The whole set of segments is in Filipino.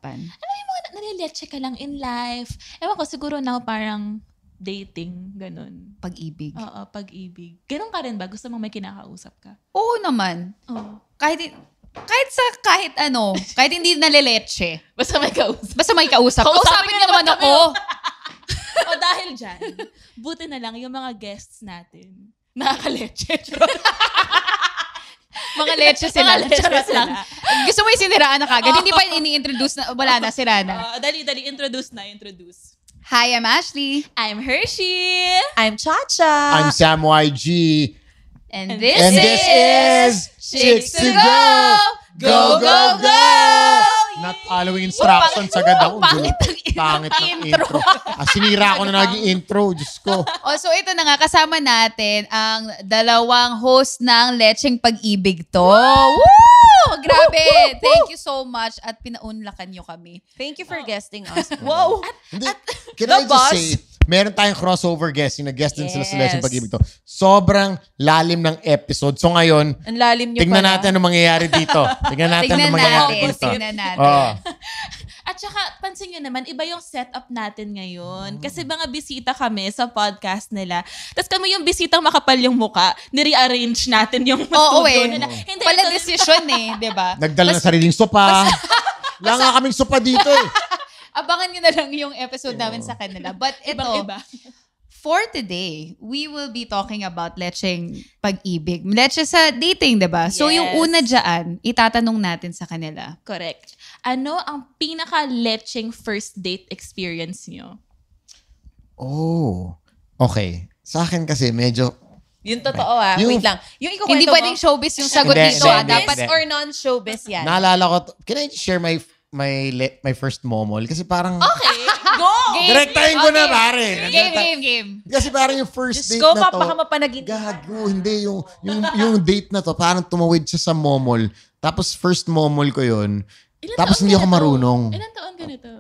usapan? Ano yung mga naliletche ka lang in life? Ewan ko, siguro now parang dating, ganun. Pag-ibig. Oo, pag-ibig. Ganun ka rin ba? Gusto mong may kinakausap ka? Oo naman. Oo. Kahit hindi naliletche. Basta may kausap. Kausapin niyo naman ako. O dahil dyan, buti na lang yung mga guests natin. Nakaka-letche. Mga leche sila. Charot lang. Gusto mo yung siniraan na kagad? Hindi pa ini-introduce na, wala na, sira na. Dali, introduce. Hi, I'm Ashley. I'm Hershey. I'm Chacha. I'm Sam YG. And this is Chicks to Go! Go, go, go! Not following instructions agad ako. Pangit ang intro. Sinira ko na naging intro. Diyos ko. So ito na nga, kasama natin ang dalawang host ng Lecheng Pag-ibig to. Woo! Grabe! Thank you so much at pinaunlakan nyo kami. Thank you for guesting us. Wow! Hindi, can I just say, meron tayong crossover guesting. Nag-guest din sila sa Lecheng Pag-ibig to. Sobrang lalim ng episode. So ngayon, ang lalim nyo tingnan pala. natin anong mangyayari dito. Tingnan natin. Tingnan natin. At saka, pansin nyo naman, iba yung setup natin ngayon. Kasi mga bisita kami sa podcast nila. Tapos kami yung bisitang makapal yung muka, nire-arrange natin yung studio nila. Hindi, pala decision diba? Nagdala ng sariling sopa. Wala nga kaming sopa dito eh. Abangan nyo na lang yung episode namin sa kanila. But ito, Ibang-iba. For today, we will be talking about lecheng pag-ibig. Leche sa dating, diba? So Yes. yung una dyan, itatanong natin sa kanila. Correct. Ano ang pinaka-lecheng first date experience nyo? Oh. Okay. Sa akin kasi medyo... Yung totoo Yung- wait lang. Yung ikukwento Hindi mo, pwedeng showbiz yung sagot Hindi, dito. hindi, Dapat showbiz or non-showbiz yan? Naalala ko, can I share my first momol? Kasi parang... Okay, go! Direktahin ko na, pare. Game. Kasi parang yung first Diyos date ko, na to... baka mapanagin. Gago, hindi. Yung date na to, parang tumawid siya sa momol. Tapos first momol ko yun. Tapos hindi ako marunong. Ilan taon ka nito?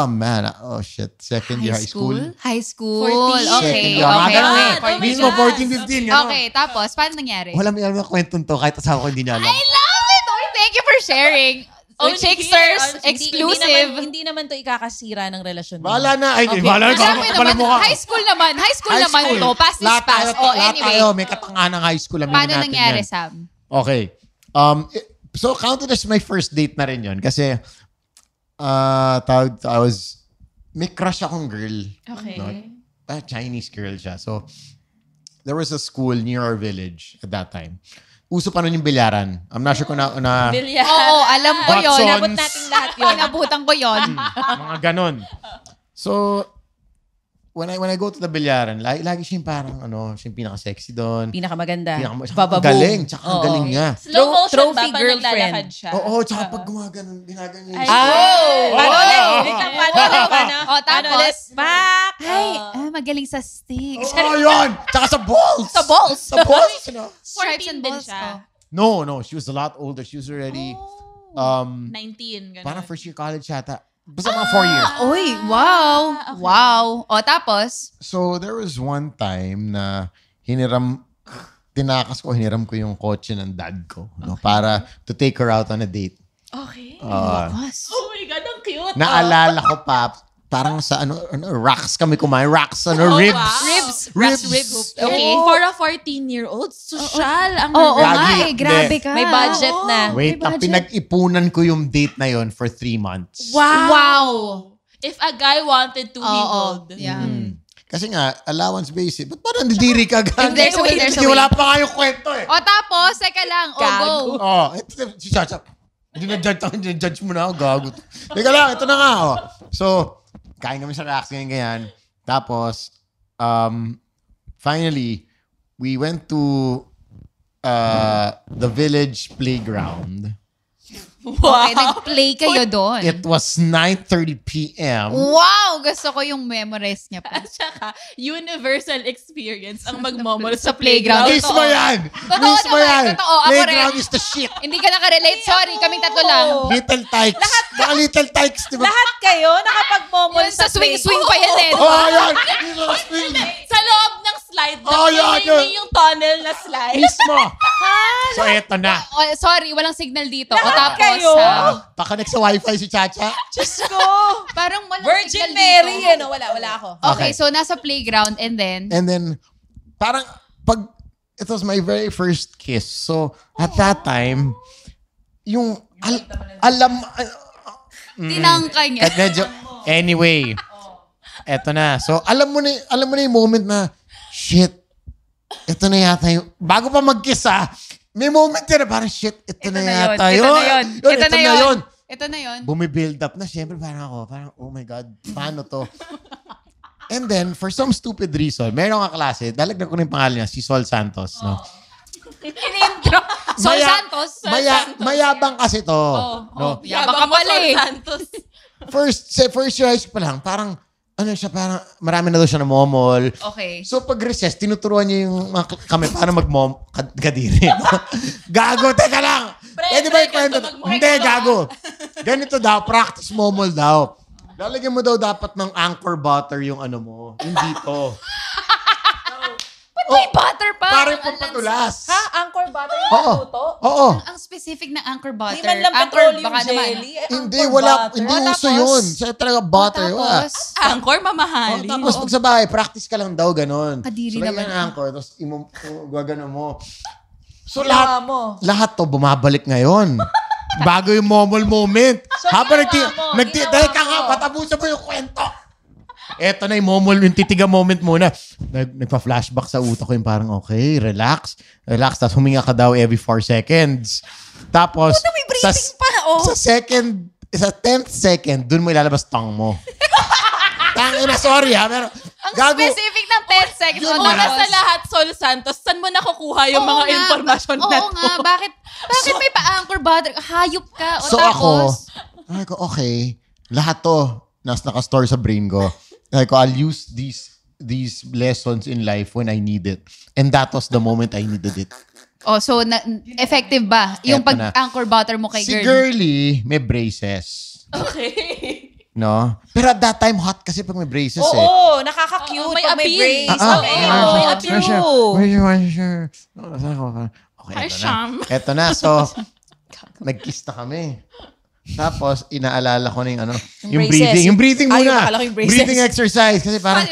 Man. Oh, shit. Second year high school. High school. 14. Okay. Second year. Mga ganun eh. Oh my Mismo God. 14, 15. Gano'n. Okay, tapos, paano nangyari? Wala may alam na kwentong to. Kahit asawa ko hindi niya alam. I love it! Oy, thank you for sharing. Only Chicksters, here, exclusive. Hindi naman to ikakasira ng relasyon mo. Bahala na. Ay, Okay. bahala na. Sabi Kapala naman, mo ka. high school naman to. Pass is Lahat pass. lahat Anyway, tayo, may katangahan ng high school. Aminin paano natin nangyari, yan. Sam? Okay. So, counted as my first date na rin yun. Kasi, may crush akong girl. Okay. No? Chinese girl siya. So, there was a school near our village at that time. Uso pa nun yung bilyaran. I'm not sure kung na Bilya. Oo, alam ko yun. Watsons. Inabot natin lahat yun. Inabutan ko yun. mga ganon. So, when I go to the bilyaran, lagi siya yung parang, siya yung pinaka-sexy doon. Pinakamaganda. Tsaka galing. Tsaka ang galing niya. Slow motion Trophy ba pag girlfriend. naglalakad siya? Oo, tsaka pag gumaganon niya. Paano ulit? Wait lang, paano? Oh, Paano tapos? ulit? Back! Ay, magaling sa stick. Oo, yun! Tsaka sa balls! Sa balls. Sa balls! Stripes 14 and din balls. siya. No, she was a lot older. She was already, 19, ganun. parang first year college yata. Basta mga 4 years. Uy, wow. okay. Wow. O, tapos? So, there was one time na hiniram ko yung kotse ng dad ko. Para to take her out on a date. Okay. Lakas. Oh my God, ang cute. Naalala ko pa, parang sa rocks kami kumain. Rocks, ribs. wow. Ribs. Okay. For a 14-year-old, social. Ang Oo Gagi. nga eh. Grabe ka. May budget na. Wait, pinag-ipunan ko yung date na yon for 3 months. Wow. If a guy wanted to, he would. Yeah. Kasi nga, allowance basis. Ba't parang nandidiri ka? There's a way, there's a Hindi, way. wala pa nga yung kwento eh. O, tapos, teka lang. O, go. Ito, si Chacha. Hindi na-judge mo na ako, gago. Teka lang, ito na nga. So, kain kami sa racks, ganyan. Tapos, finally, we went to the village playground. Okay, nag-play kayo doon. It was 9:30 p.m. Wow! Gusto ko yung memorize niya pa. At saka, universal experience ang magmomol Sa sa playground. playground. Mismo yan! Totoo Mismo naman, yan! totoo. Ako Playground rin. is the shit! Hindi ka nakarelate. Sorry, kaming tatlo lang. Little Tykes. Mga Little Tykes, di ba? Lahat kayo nakapag-momol Yun sa swing-swing pa yan eh. Oh, yan! Dito sa swing. Sa loob ng slide na. Oh, yun. Yung tunnel na slide. Mismo. So, eto na. Sorry, walang signal dito. O Lahat tapos, kayo? Pakanek sa wifi si Chacha. Diyos ko. parang walang Virgin signal Mary dito. yan. Wala ako. Okay, so nasa playground and then, And then, parang, it was my very first kiss. So, at that time, yung, alam, tinangka niya. at medyo, anyway, eto na. So, alam mo na yung moment na, shit, ito na yata yung, bago pa mag-kiss may moment yan na parang, shit, ito na yata yun. Ito na yun. Ito na yun. Bumibuild up na. Siyempre, parang, oh my God, paano to? And then, for some stupid reason, meron ka klase, dalagdag ko na yung pangalan niya, si Sol Santos, no? In-intro. Sol Santos. Mayabang kasi to. No? Yabang ka pala eh. Santos. First year high school pa lang, parang, parang marami na daw siya na momol. Okay. So pag recess, tinuturuan niya yung kami paano mag-mom kadiri. Gago, teka lang. Pwede ba ikwento? Hindi, gago. Ganito daw, practice momol daw. Lalagyan mo daw dapat ng anchor butter yung mo, yung dito. May butter pa. Parang patulas. Ha? Anchor butter yung Oo. luto? Oo. Ang specific na anchor butter. Hindi man lang Anchor, petroleum baka naman. jelly. Hindi, hindi uso yun. Siya talaga butter. Wala. Tapos, Angkor, mamahali. Tapos pag sa bahay, practice ka lang daw, ganon. Kadiri so, naman. lagyan ng anchor, tapos gagano mo. So, Ginawa mo. lahat to bumabalik ngayon. Bago yung momol moment. So, Habang ginawa mo. teka nga, patapusan mo yung kwento. Eto na yung momol, yung titiga moment muna. Nagpa-flashback sa utak ko yung parang, okay, relax. Tapos huminga ka daw every 4 seconds. Tapos, may breathing pa, oh. sa 10th second, dun mo ilalabas tong mo. Tangina, sorry ha, pero ang specific ng 10 seconds. Yun Una na. sa lahat, Sol Santos, saan mo nakukuha yung mga impormasyon na Oo nga, bakit may pa-anchor butter? Hayop ka. O So tapos, ako, okay, lahat to, naka-store sa brain ko. I'll use these lessons in life when I need it. And that was the moment I needed it. so effective ba? Yung Eto na. pag-anchor butter mo kay Si girl? Girlie, may braces. Okay. No? Pero at that time, hot kasi pag may braces Oo, nakaka-cute. May pag may appeal. brace. May appeal. Okay, Ay, eto na. Sham. Eto na. So, nag-kiss na kami. Tapos, inaalala ko na yung braces. breathing. Yung breathing Ay, muna. akala ko yung braces. Breathing exercise. Kasi parang,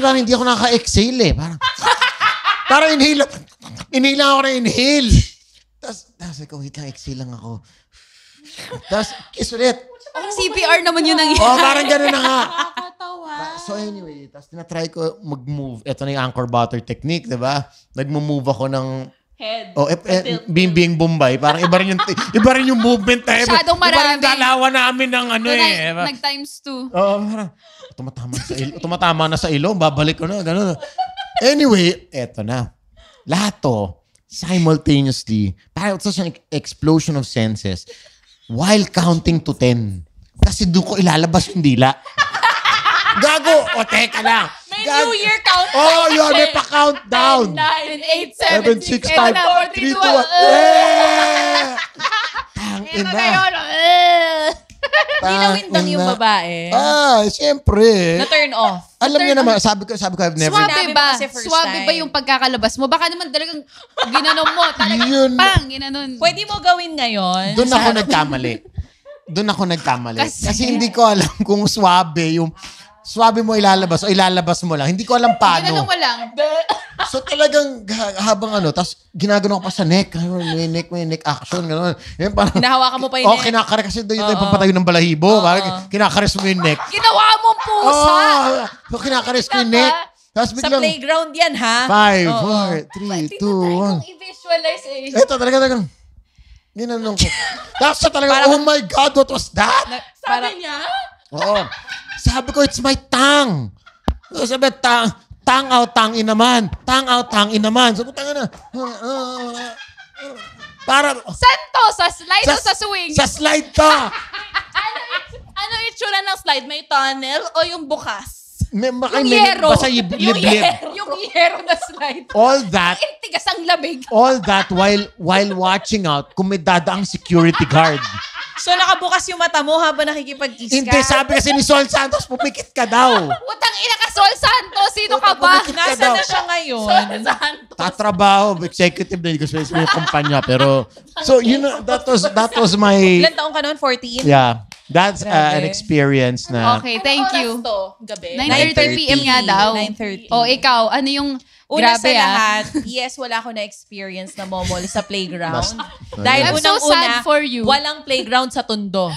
parang hindi ako naka-exhale eh. Parang inhale lang ako na inhale. Tapos ako, wait lang, exhale lang ako. Tapos, kiss ulit. CPR naman yun ang Parang gano'n na nga. Nakakatawa. So anyway, tapos tinatry ko mag-move. Ito na yung anchor butter technique, di ba? Nag-move ako ng Head. Bimbing Bombay. Parang iba rin yung movement na. Masyadong Iba rin marami. dalawa namin ng Nag-times 2. Parang, tumatama na sa ilong, babalik ko na, gano'n. Anyway, eto na. Lahat to, simultaneously, parang it's such an explosion of senses while counting to 10. Kasi doon ko ilalabas yung dila. Gago! O, teka lang. May New Year countdown. Oh, yun, may pa-countdown. 9, 8, 7, 6, 7, 5, 4, 3, 2, 1. Yeah! Ito na yun. Ninawindang yung babae. Siyempre. Na-turn off. Alam niyo naman, sabi ko, I've never... Swabe Sinabi mo ba? kasi first Swabe ba time. yung pagkakalabas mo? Baka naman talagang ginanon mo. Talagang Yun. pang, ginanon. Pwede mo gawin ngayon. Doon ako nagkamali. Kasi hindi ko alam kung swabe mo ilalabas o ilalabas mo lang. Hindi ko alam paano. Ginanon mo lang. So talagang habang tapos ginagano ko pa sa neck. May neck action. Gano'n. Yan, parang, Hinahawakan mo pa yung neck. kinakare kasi doon yung pampatayo ng balahibo. Parang kinakares mo yung neck. Ginawa mong pusa. So kinakares ko yung neck. Tapos Sa biglang, playground yan, ha? 5, 4, 3, 2, 1. I-visualize eh. Ito talaga. Ginanong ko. Tapos siya talaga, oh my God, what was that? Sabi niya? Oo. Sabi ko, it's my tongue. Sabi, tang out, tang in naman. Tang out, tang in naman. Sabi, tanga na. Para, Saan to? Sa slide o sa swing? sa slide to. Ano itsura ng slide? May tunnel o yung bukas? Yung yero. Basta liblib. Yung yero na slide. All that, Tigas ang lamig. while watching out kung may dadaang security guard. So, nakabukas yung mata mo habang nakikipag-kiss ka? Hindi, sabi kasi ni Sol Santos, pumikit ka daw. Utang ina ka, Sol Santos. Sino ka ba? Nasaan na siya ngayon? Tatrabaho, executive na yung may kumpanya. Pero, so, that was my... Ilan taong ka noon? 14? Yeah. That's Grabe. an experience na... Okay, thank you. Gabi. 9:30 p.m. nga daw. 9:30. O, ikaw, ano yung... Una Grabe sa lahat, yes, wala ako na-experience na momol sa playground. Dahil I'm so sad for you. walang playground sa Tondo.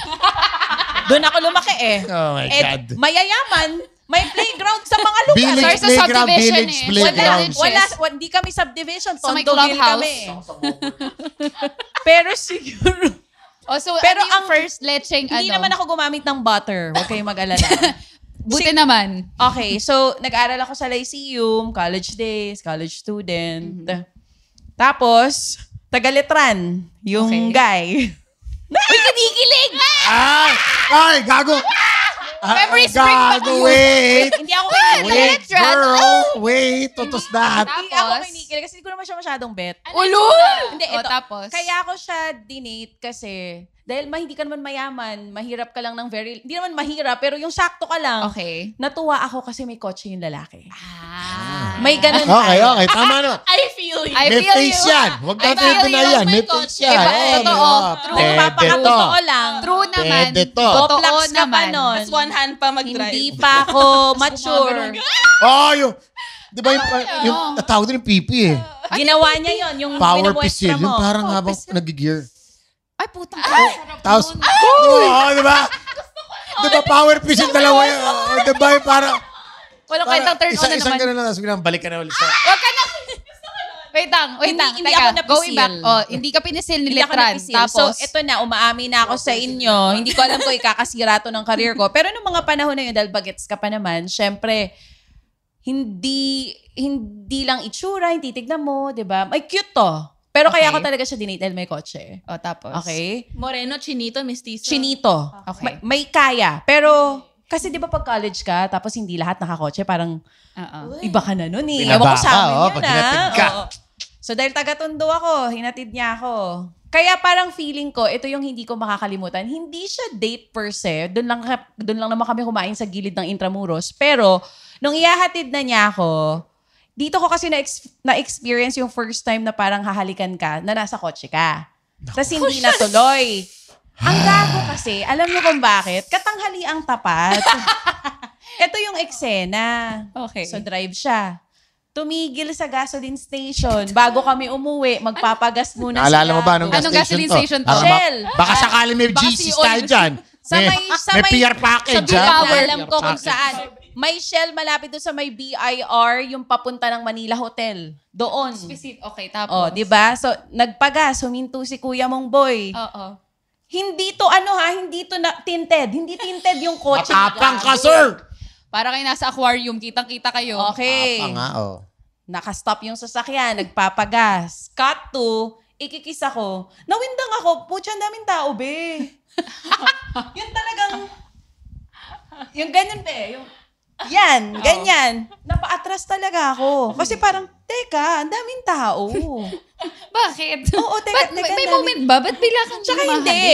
Doon ako lumaki Oh my God. Mayayaman, may playground sa mga lugar. Village Sorry, sa playground, subdivision village eh. playground. Hindi kami subdivision. Sa may Tondoville clubhouse. kami. Pero siguro, Oh, so, pero ano yung ang first lecheng, hindi ano? naman ako gumamit ng butter. Huwag kayong mag-alala. Buti naman. Okay, so nag-aral ako sa Lyceum, college days, college student. Tapos, taga-Letran, yung Okay. guy. Uy, kinikilig! Ay, gago! Memories bring back Gago, you. wait! Hindi ako kinikilig. Wait, Letran. girl! Wait, tutos that. Hindi ako kinikilig kasi hindi ko naman siya masyadong bet. Ulul! Hindi, O, ito. tapos? Kaya ako siya dinate kasi dahil hindi ka naman mayaman, mahirap ka lang ng hindi naman mahirap, pero yung sakto ka lang. Okay. Natuwa ako kasi may kotse yung lalaki. Ah. May ganun Okay, tayo. okay. Tama na. I feel you. I May feel face you. yan. Huwag I natin feel ito na you. yan. May May face kotse. yan. Iba, Oh, totoo. True. Pwede to. Magpapakatotoo lang. True naman. Pwede to. Totoo Boplax ka pa naman. nun. Tapos one hand pa mag-drive. Hindi pa ako mature. Oh, yung... Di ba yung tawag din yung pipi eh. Ginawa niya yon yung Power pinamuestra pistol. mo. Yung parang habang nag-gear. Ay, putang Tapos, di ba? Di ba power pistol dalawa yun? Oh, di ba yung parang... Walang kwentang turn on na Isang naman. gano'n lang, tapos biglang balik ka na ulit sa... Wag ka na. Wait lang. Hindi Teka, ako napisil. going back. Oh, hindi ka pinisil ni Hindi ako Letran. napisil. Tapos, So, ito na, umaamin na ako sa inyo. Hindi ko alam kung ikakasira to ng career ko. Pero nung mga panahon na yun, dahil bagets ka pa naman, syempre, hindi lang itsura, hindi titignan mo, di ba? May cute to. Pero kaya Okay. ako talaga siya dinate dahil may kotse. oh, tapos. Okay? Moreno, chinito, mestizo. Chinito. Okay. May kaya. Pero, kasi di ba pag college ka, tapos hindi lahat nakakotse, parang Oo. iba ka na nun eh. Binaba Ewan ko sa ka, amin oh, yun pag hinatid ka. Oo. So dahil taga-Tondo ako, hinatid niya ako. Kaya parang feeling ko, ito yung hindi ko makakalimutan. Hindi siya date per se. Doon lang naman kami kumain sa gilid ng Intramuros. Pero, nung ihahatid na niya ako, dito ko kasi na-experience yung first time na parang hahalikan ka na nasa kotse ka. Tapos hindi natuloy. Ang gago kasi, alam niyo kung bakit? Katanghali ang tapat. Ito yung eksena. Okay. So drive siya. Tumigil sa gasoline station. Bago kami umuwi, magpapagas muna Naalala mo ba anong gas Anong station gasoline to? station to? Baka Shell. Baka sakali may Baka GC si tayo Oil. dyan. Sa May may PR package, sa ha? Power. alam ko kung saan. May Shell malapit doon sa may BIR, yung papunta ng Manila Hotel. Doon. Okay, tapos. Oh, 'di ba? So nagpagas, huminto si Kuya mong boy. Oo. Hindi to hindi to na tinted. Hindi tinted yung kotse. Matapang ka, sir! Para kayo nasa aquarium, kitang-kita kayo. Okay. Matapang nga, oh. Nakastop yung sasakyan, nagpapagas. Cut to, ikikis ako. Nawindang ako, putya, ang daming tao, be. Yun talagang, yung ganyan, be. Ganyan. Napaatras talaga ako. Kasi parang, teka, ang daming tao. Bakit? Oo, teka, May daming- moment ba? Ba't bigla kang Tsaka humahalik? hindi.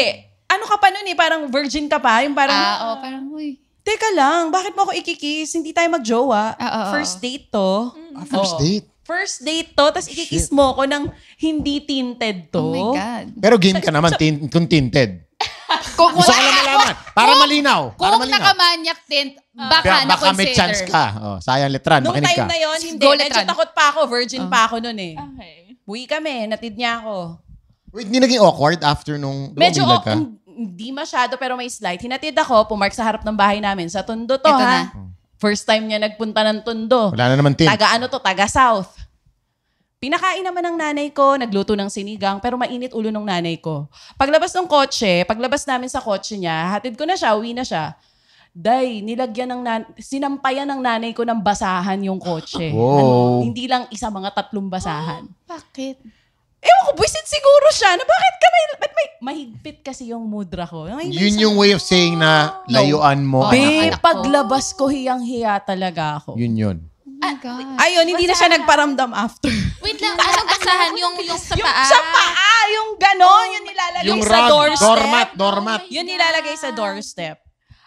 Ano ka pa nun eh, parang virgin ka pa. Yung parang, Parang, uy. teka lang, bakit mo ako ikikis? Hindi tayo magjowa. Oo. First date to. First date. First date to, tapos ikikis mo ko ng hindi tinted to. Oh my God. Pero game ka naman kung tinted. Kung Gusto ko lang malaman. Para malinaw. Para Kung malinaw. nakamanyak tint, baka Baka may chance na-consider. ka. Oh, sayang letran, Nung makinig time ka. na yon hindi. Go, Medyo Letran. takot pa ako. Virgin pa ako nun eh. Okay. Buwi kami. Natid niya ako. Wait, hindi naging awkward after nung Medyo, umilag ka? hindi masyado pero may slight. Hinatid ako, pumark sa harap ng bahay namin. Sa Tondo to, Ito ha? na. First time niya nagpunta ng Tondo. Wala na naman tint. Taga South. Pinakain naman ng nanay ko, nagluto ng sinigang, pero mainit ulo ng nanay ko. Paglabas namin sa kotse niya, hatid ko na siya, uwi na siya. Sinampayan ng nanay ko ng basahan yung kotse. Wow. Hindi lang isa, mga 3 basahan. Bakit? Ewan ko, buisit siguro siya na ba't may mahigpit kasi yung mudra ko. Yun yung way of saying na layuan mo. Oh, Be, anak ko. paglabas ko, hiyang-hiya talaga ako. Yun. my God. Ayun, hindi na siya nagparamdam after. Wait lang, anong basahan? Yung sa Yung paa? sa paa, yung ganon, yung nilalagay Yung sa rod, doorstep. doormat. Yun nilalagay sa doorstep.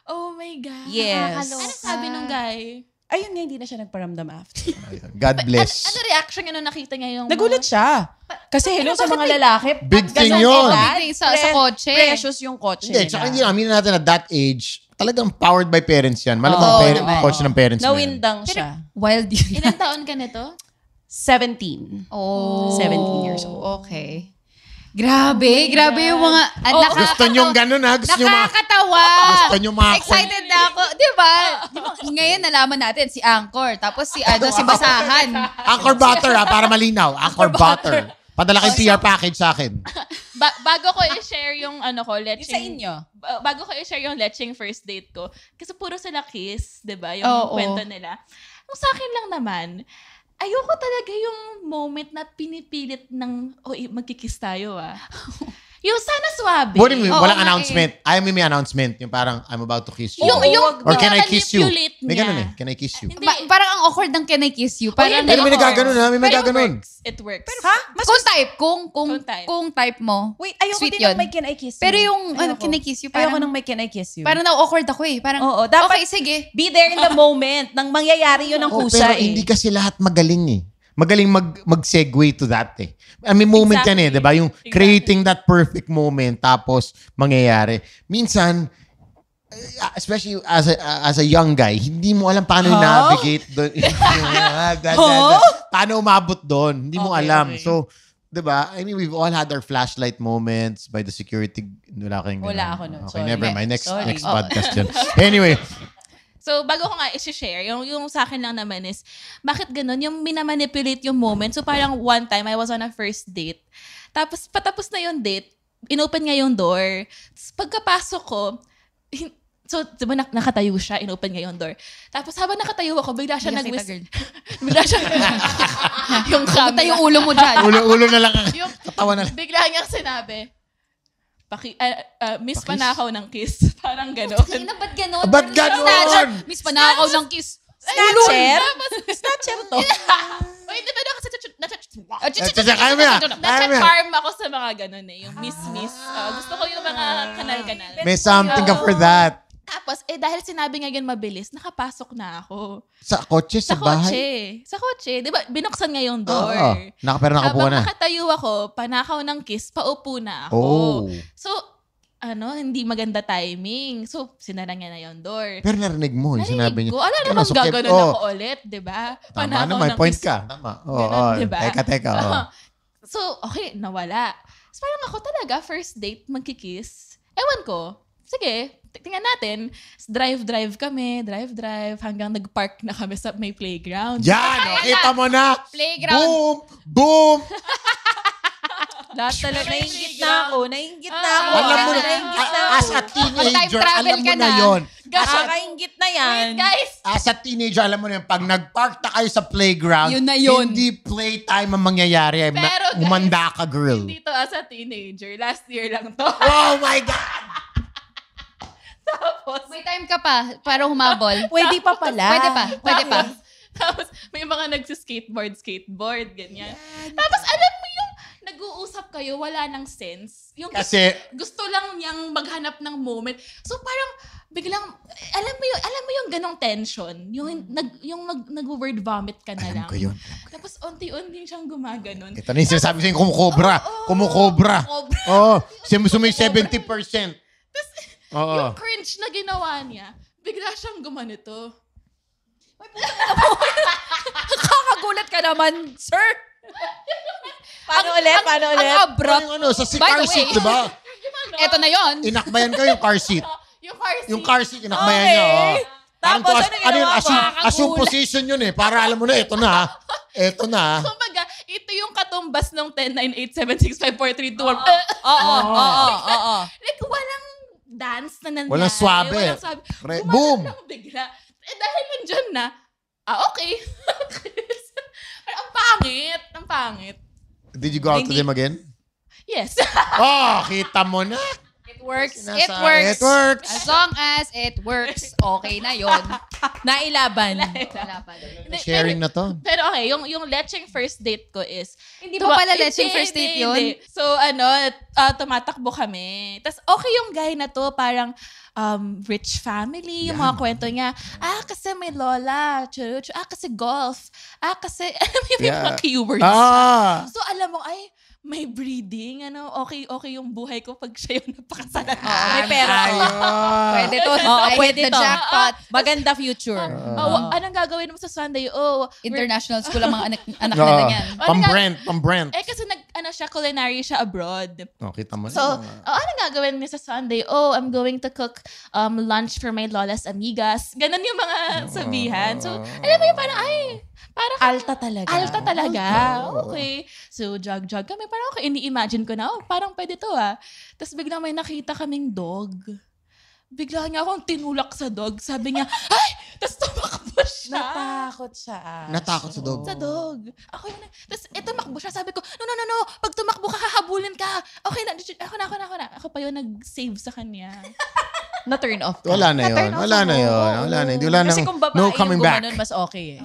Oh my God. Yes. Ano sabi nung guy? Ayun nga, hindi na siya nagparamdam after. God bless. Ano reaction niya nung nakita niya yung... Nagulat siya. Kasi hello sa mga lalaki. Big pag thing ganun yun. edad, Big thing sa kotse. Precious yung kotse Hindi, tsaka hindi namin natin at that age, talagang powered by parents yan. Malamang naman. coach ng parents mo yan. Nawindang siya. Wild yun. Ilang taon ka nito? 17. Oh. 17 years old. Okay. Grabe yung mga... Gusto nyong ganun ha? Gusto nyong mga... Nakakatawa! Gusto nyo mga... Excited na ako. Di ba? Ngayon nalaman natin si Anchor. Tapos si Basahan. Anchor butter ha, para malinaw. Anchor butter. Padala kayong PR package sa akin. Bago ko i-share yung leching... Yung sa inyo. Bago ko i-share yung leching first date ko, kasi puro sila kiss, di ba? Yung Oo. kwento nila. Yung sa akin lang naman, ayoko talaga yung moment na pinipilit ng, magkikiss tayo Yung sana swabe. What do you mean? Oo Walang nga announcement. Ayaw mo may announcement. Yung parang, I'm about to kiss you. Yung Or can I kiss you? manipulate May niya. ganun eh. Can I kiss you? Hindi. Parang ang awkward ng can I kiss you. Parang, Pero may nagaganon ha. May Pero nagaganon. it works. Ha? Mas kung type, kung type. type mo. Wait, ayoko Sweet din yun. ng may can I kiss you. Pero yung Ayoko. can I kiss you, Ayoko parang, nang may can I kiss you. parang na-awkward ako eh. Parang, Oo, dapat- okay, sige. Be there in the moment. Nang mangyayari yun ng Oh, kusa pero hindi kasi lahat magaling eh. Magaling mag-segue to that eh. I mean, moment yan eh, Exactly. di ba? Yung creating that perfect moment tapos mangyayari. Minsan, especially as a young guy, hindi mo alam paano navigate doon. Paano umabot doon. Hindi mo alam. okay. So, di ba? I mean, we've all had our flashlight moments by the security. Wala kayong ganun. Wala ako nun. Okay, Sorry. never mind. Next Sorry. podcast yun. Anyway, So, bago ko nga i-share, yung sa akin lang naman is, bakit ganun? Yung minamanipulate yung moment. So, parang one time, I was on a first date. Tapos, patapos na yung date, inopen nga yung door. Tapos, pagkapasok ko, so, diba nakatayo siya, inopen nga yung door. Tapos, habang nakatayo ako, bigla siya Hindi nag-whis... kita, girl. Bigla siya... yung Pumunta camera. yung ulo mo dyan. ulo na lang. Yung, Katawa na lang. bigla niyang sinabi, miss Pakis? panakaw ng kiss. Parang gano'n. Ina, ba't ganon? Ba't ganon? Miss panakaw ng kiss. Snatcher? Snatcher to. Wait, di ba Kaya mo yan. Kaya mo yan. charm ako sa mga ganun eh. Yung miss-miss. Gusto ko yung mga kanal-kanal. May something ka for that. Tapos, dahil sinabi nga yun mabilis, nakapasok na ako. Sa kotse, sa bahay? Sa kotse. Di ba, binuksan nga yung door. Oo. Pero nakapuha Habang na. nakatayo ako, panakaw ng kiss, paupo na ako. Oh. So, hindi maganda timing. So, sinara niya na yung door. Pero narinig mo, yung sinabi Narinig niya. ko. Alam Ano, naman so, gaganon oh. ako ulit, di ba? Tama Panakaw naman, ng point kiss. ka. Tama. Ganon, diba? Teka. Oh. So, okay, nawala. So, parang ako talaga, first date, magkikiss. Ewan ko. Sige, tingnan natin. Drive kami, hanggang nag-park na kami sa may playground. Yan! Kita mo na! Playground. Boom! Boom! Lahat talaga, nainggit na ako. Nainggit na ako. Alam mo na, Nainggit na as ako. a teenager, travel alam mo ka na na. yon. Nakakainggit na yan. Guys, As a teenager, alam mo na yun, pag nag-park na kayo sa playground, Yun na yun. hindi playtime ang mangyayari. Pero guys, Umanda ka, girl. hindi to as a teenager. Last year lang to. Oh my God! Tapos, May time ka pa para humabol. Pwede pa pala. Pwede pa. Tapos, may mga skateboard, ganyan. Tapos, alam mo yung nag-uusap kayo, wala nang sense. Yung Kasi, gusto lang niyang maghanap ng moment. So, parang, biglang, alam mo yung ganong tension. Yung nag-word vomit ka na lang. alam ko yun. Tapos, unti-unti siyang gumaganon. Ito na yung sinasabi sa'yo, kumukobra. Kumukobra. Oo. Sumay 70%. Oo. Yung cringe na ginawa niya, bigla siyang gumanito. Kakagulat ka naman, sir. Paano ulit? Ang abrupt. Ano, sa By car the seat, way, diba? Eto na yon. Inakbayan ko yung car seat. Yung car seat. Yung car seat, inakbayan niya. Oh. Tapos, ano yun? ginawa mo? Assume position yun eh. Para alam mo na, ito na. Ito na. Kumbaga, ito yung katumbas ng 10, 9, 8, 7, 6, 5, 4, 3, 2, 1. Oo. Like, walang dance na nangyari. Walang swabe. Walang swabe. Boom! Boom! Lang bigla. Dahil nandyan na, okay. Ang pangit. Did you go out to them again? Yes. Oh, kita mo na. works. It It works. It works. As long as it works, okay na yon. Nailaban. Sharing na to. Pero okay, yung lecheng first date ko is... Hindi ba pala lecheng first date yun? Hindi. So tumatakbo kami. Tapos okay yung guy na to, parang rich family, yung mga kwento niya. Kasi may lola. Kasi golf. Kasi may mga keywords. Ah! So alam mo, may breeding, okay yung buhay ko pag siya yung napakasalan. May pera to. Pwede to. Oo, I pwede hit the to. jackpot. Maganda future. Anong gagawin mo sa Sunday? International school ang mga anak nila niyan. Pam-Brent. Kasi siya, culinary siya abroad. Kita mo So, na. anong gagawin niya sa Sunday? I'm going to cook lunch for my lola's amigas. Ganon yung mga sabihan. So, alam mo yung parang, Alta talaga. Alta talaga. Okay. So, jog kami. Parang okay, ini-imagine ko na, parang pwede to Tapos biglang may nakita kaming dog. Bigla niya akong tinulak sa dog. Sabi niya, Tapos tumakbo siya. Natakot sa dog. Sa dog. Ako yun. Tapos tumakbo siya. Sabi ko, no. Pag tumakbo ka, hahabulin ka. Okay na. Ako na. Ako pa yun nag-save sa kanya. Na-turn off ka. Wala na yun. Hindi wala Kasi nang kung babae no yung coming back. gumanon, mas okay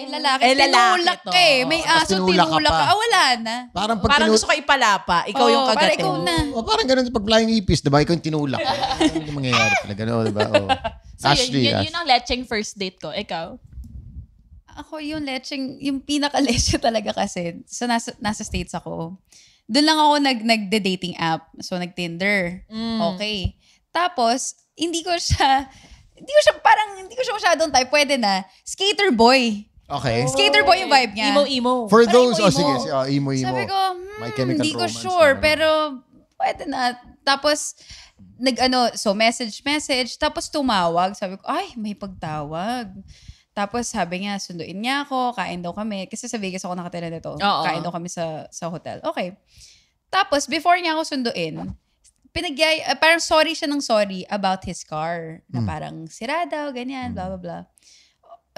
Lalaki. Tinulak to. ka eh. May aso, tinulak ka tinulak ka. pa. Wala na. Parang gusto ko ipalapa. Ikaw yung Parang kagatin. ikaw na. Parang ganun sa pag-flying ipis, diba? Ikaw yung tinulak. Ano yung mangyayari talaga? Diba? So, Ashley. yun ang lecheng first date ko. Ikaw? Ako yung pinaka-leche talaga kasi. So, nasa States ako. Doon lang ako nagde-dating app. So, nag-Tinder. Okay. Tapos, hindi ko siya masyadong type. Pwede na. Skater boy. Okay. Skater boy yung vibe niya. Emo. For Parang those, emo-emo. sige. Emo. Sabi ko, My Chemical hindi ko Romance, sure, ano. pero pwede na. Tapos, so message. Tapos tumawag. Sabi ko, may pagtawag. Tapos sabi niya, sunduin niya ako, kain daw kami. Kasi sa Vegas ako nakatira nito. Oo. Kain daw kami sa hotel. Okay. Tapos, before niya ako sunduin, parang sorry siya ng sorry about his car. Na parang sira daw, ganyan, blah, blah, blah.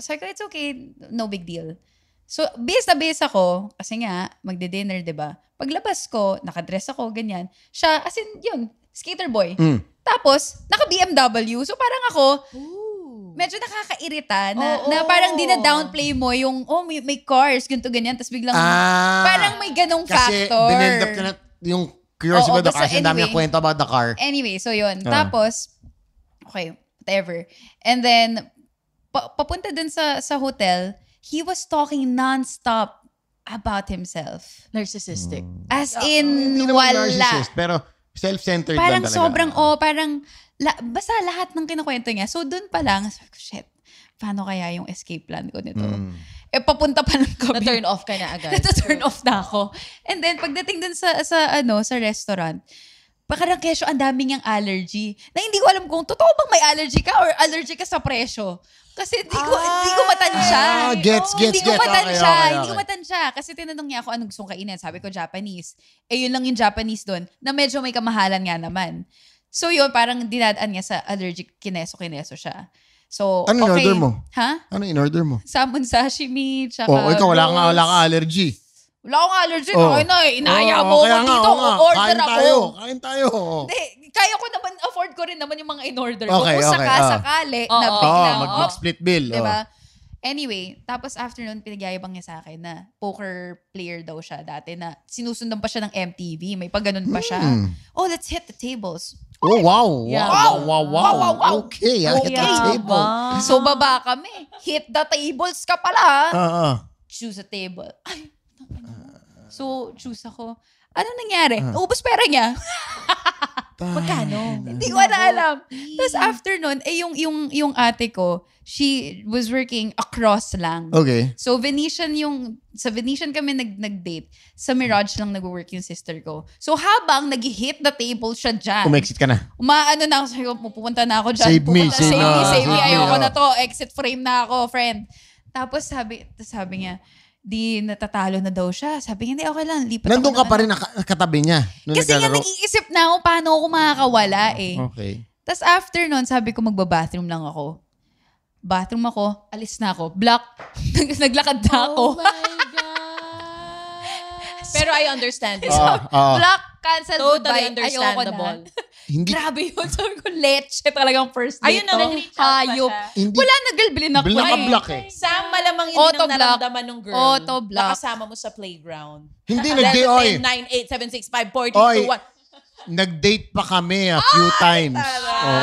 Sabi ko, it's okay, no big deal. So, base ako, kasi nga, magde-dinner, diba? Paglabas ko, nakadress ako, ganyan. Siya, as in, yun, skater boy. Tapos, naka-BMW. So, parang ako, medyo nakakairita na parang dina-downplay mo yung, may cars, ganito, ganyan. Tapos biglang, parang may ganong Kasi factor. Kasi binend up ka na yung curious about the car. Kasi dami ang kwento about the car. Anyway, so yun. Tapos, okay, whatever. And then, papunta dun sa hotel, he was talking non-stop about himself. Narcissistic. As in, Hindi naman wala. narcissist, pero self-centered Parang lang talaga. sobrang, basta lahat ng kinukwento niya. So, dun pa lang, sabi ko, shit, paano kaya yung escape plan ko nito? Papunta pa lang kami. Na-turn off ka na agad. Na-turn off na ako. And then, pagdating dun sa restaurant, parang kesyo, ang daming yung allergy. Na hindi ko alam kung totoo bang may allergy ka or allergy ka sa presyo. Kasi hindi ko matansya. Gets. Hindi ko matansya. Okay. Hindi ko matansya. Kasi tinanong niya ako anong gusto kong kainin. Sabi ko, Japanese. Yun lang yung Japanese doon na medyo may kamahalan nga naman. So yun, parang dinadaan niya sa allergic kineso siya. So, Ano okay. in-order mo? Ha? Ano in-order mo? Salmon sashimi, tsaka Ikaw wala rolls. kang allergy. Wala akong allergy. Okay na eh. Inaya mo kaya ako dito. Order ako. Kain tayo. Hindi, kaya ko naman, afford ko rin naman yung mga in-order ko. Okay, Kung okay, sakali na biglang, mag-split bill. diba? Anyway, tapos after nun, pinagyayabang niya sa akin na poker player daw siya dati na sinusundan pa siya ng MTV. May pag ganun pa siya. Oh, let's hit the tables. Oh, wow. Yeah. Wow. Okay, hit the table. So, baba kami. Hit the tables ka pala. Choose a table. Ay, so, choose ako. Ano nangyari? Naubos pera niya. Magkano? Hindi ko na alam. Tapos after nun, yung ate ko, she was working across lang. Okay. So sa Venetian kami nag-date. Sa Mirage lang nag-work yung sister ko. So habang nag-hit the table siya dyan. Umexit ka na. Umaano na ako, sabi ko, pupunta na ako dyan. Save me. Save me. Ayoko Oh. na to. Exit frame na ako, friend. Tapos sabi niya, di natatalo na daw siya. Sabi niya, hindi, okay lang. Lipat Nandun ako ka pa rin katabi niya. Kasi nga nag-iisip na ako paano ako makakawala eh. Okay. Tapos after nun, sabi ko magbabathroom lang ako. Bathroom ako, alis na ako. Block. Naglakad na ako. Oh my God. Pero I understand. Block, cancel, Totally goodbye. Ayoko understandable. na. Hindi, Grabe yun. Sabi ko, leche talagang first date. Ayun na, Hayop. hindi. Wala na, girl. Bilhin ako. Naka-block eh. Sam, malamang yun Auto ang block. naramdaman ng girl. Auto block. Nakasama mo sa playground. Hindi, nag-date, 11, 10, 9, 8, 7, 6, 5, 4, 3, Oy. 2, 1. Nag-date pa kami a few times. Oo.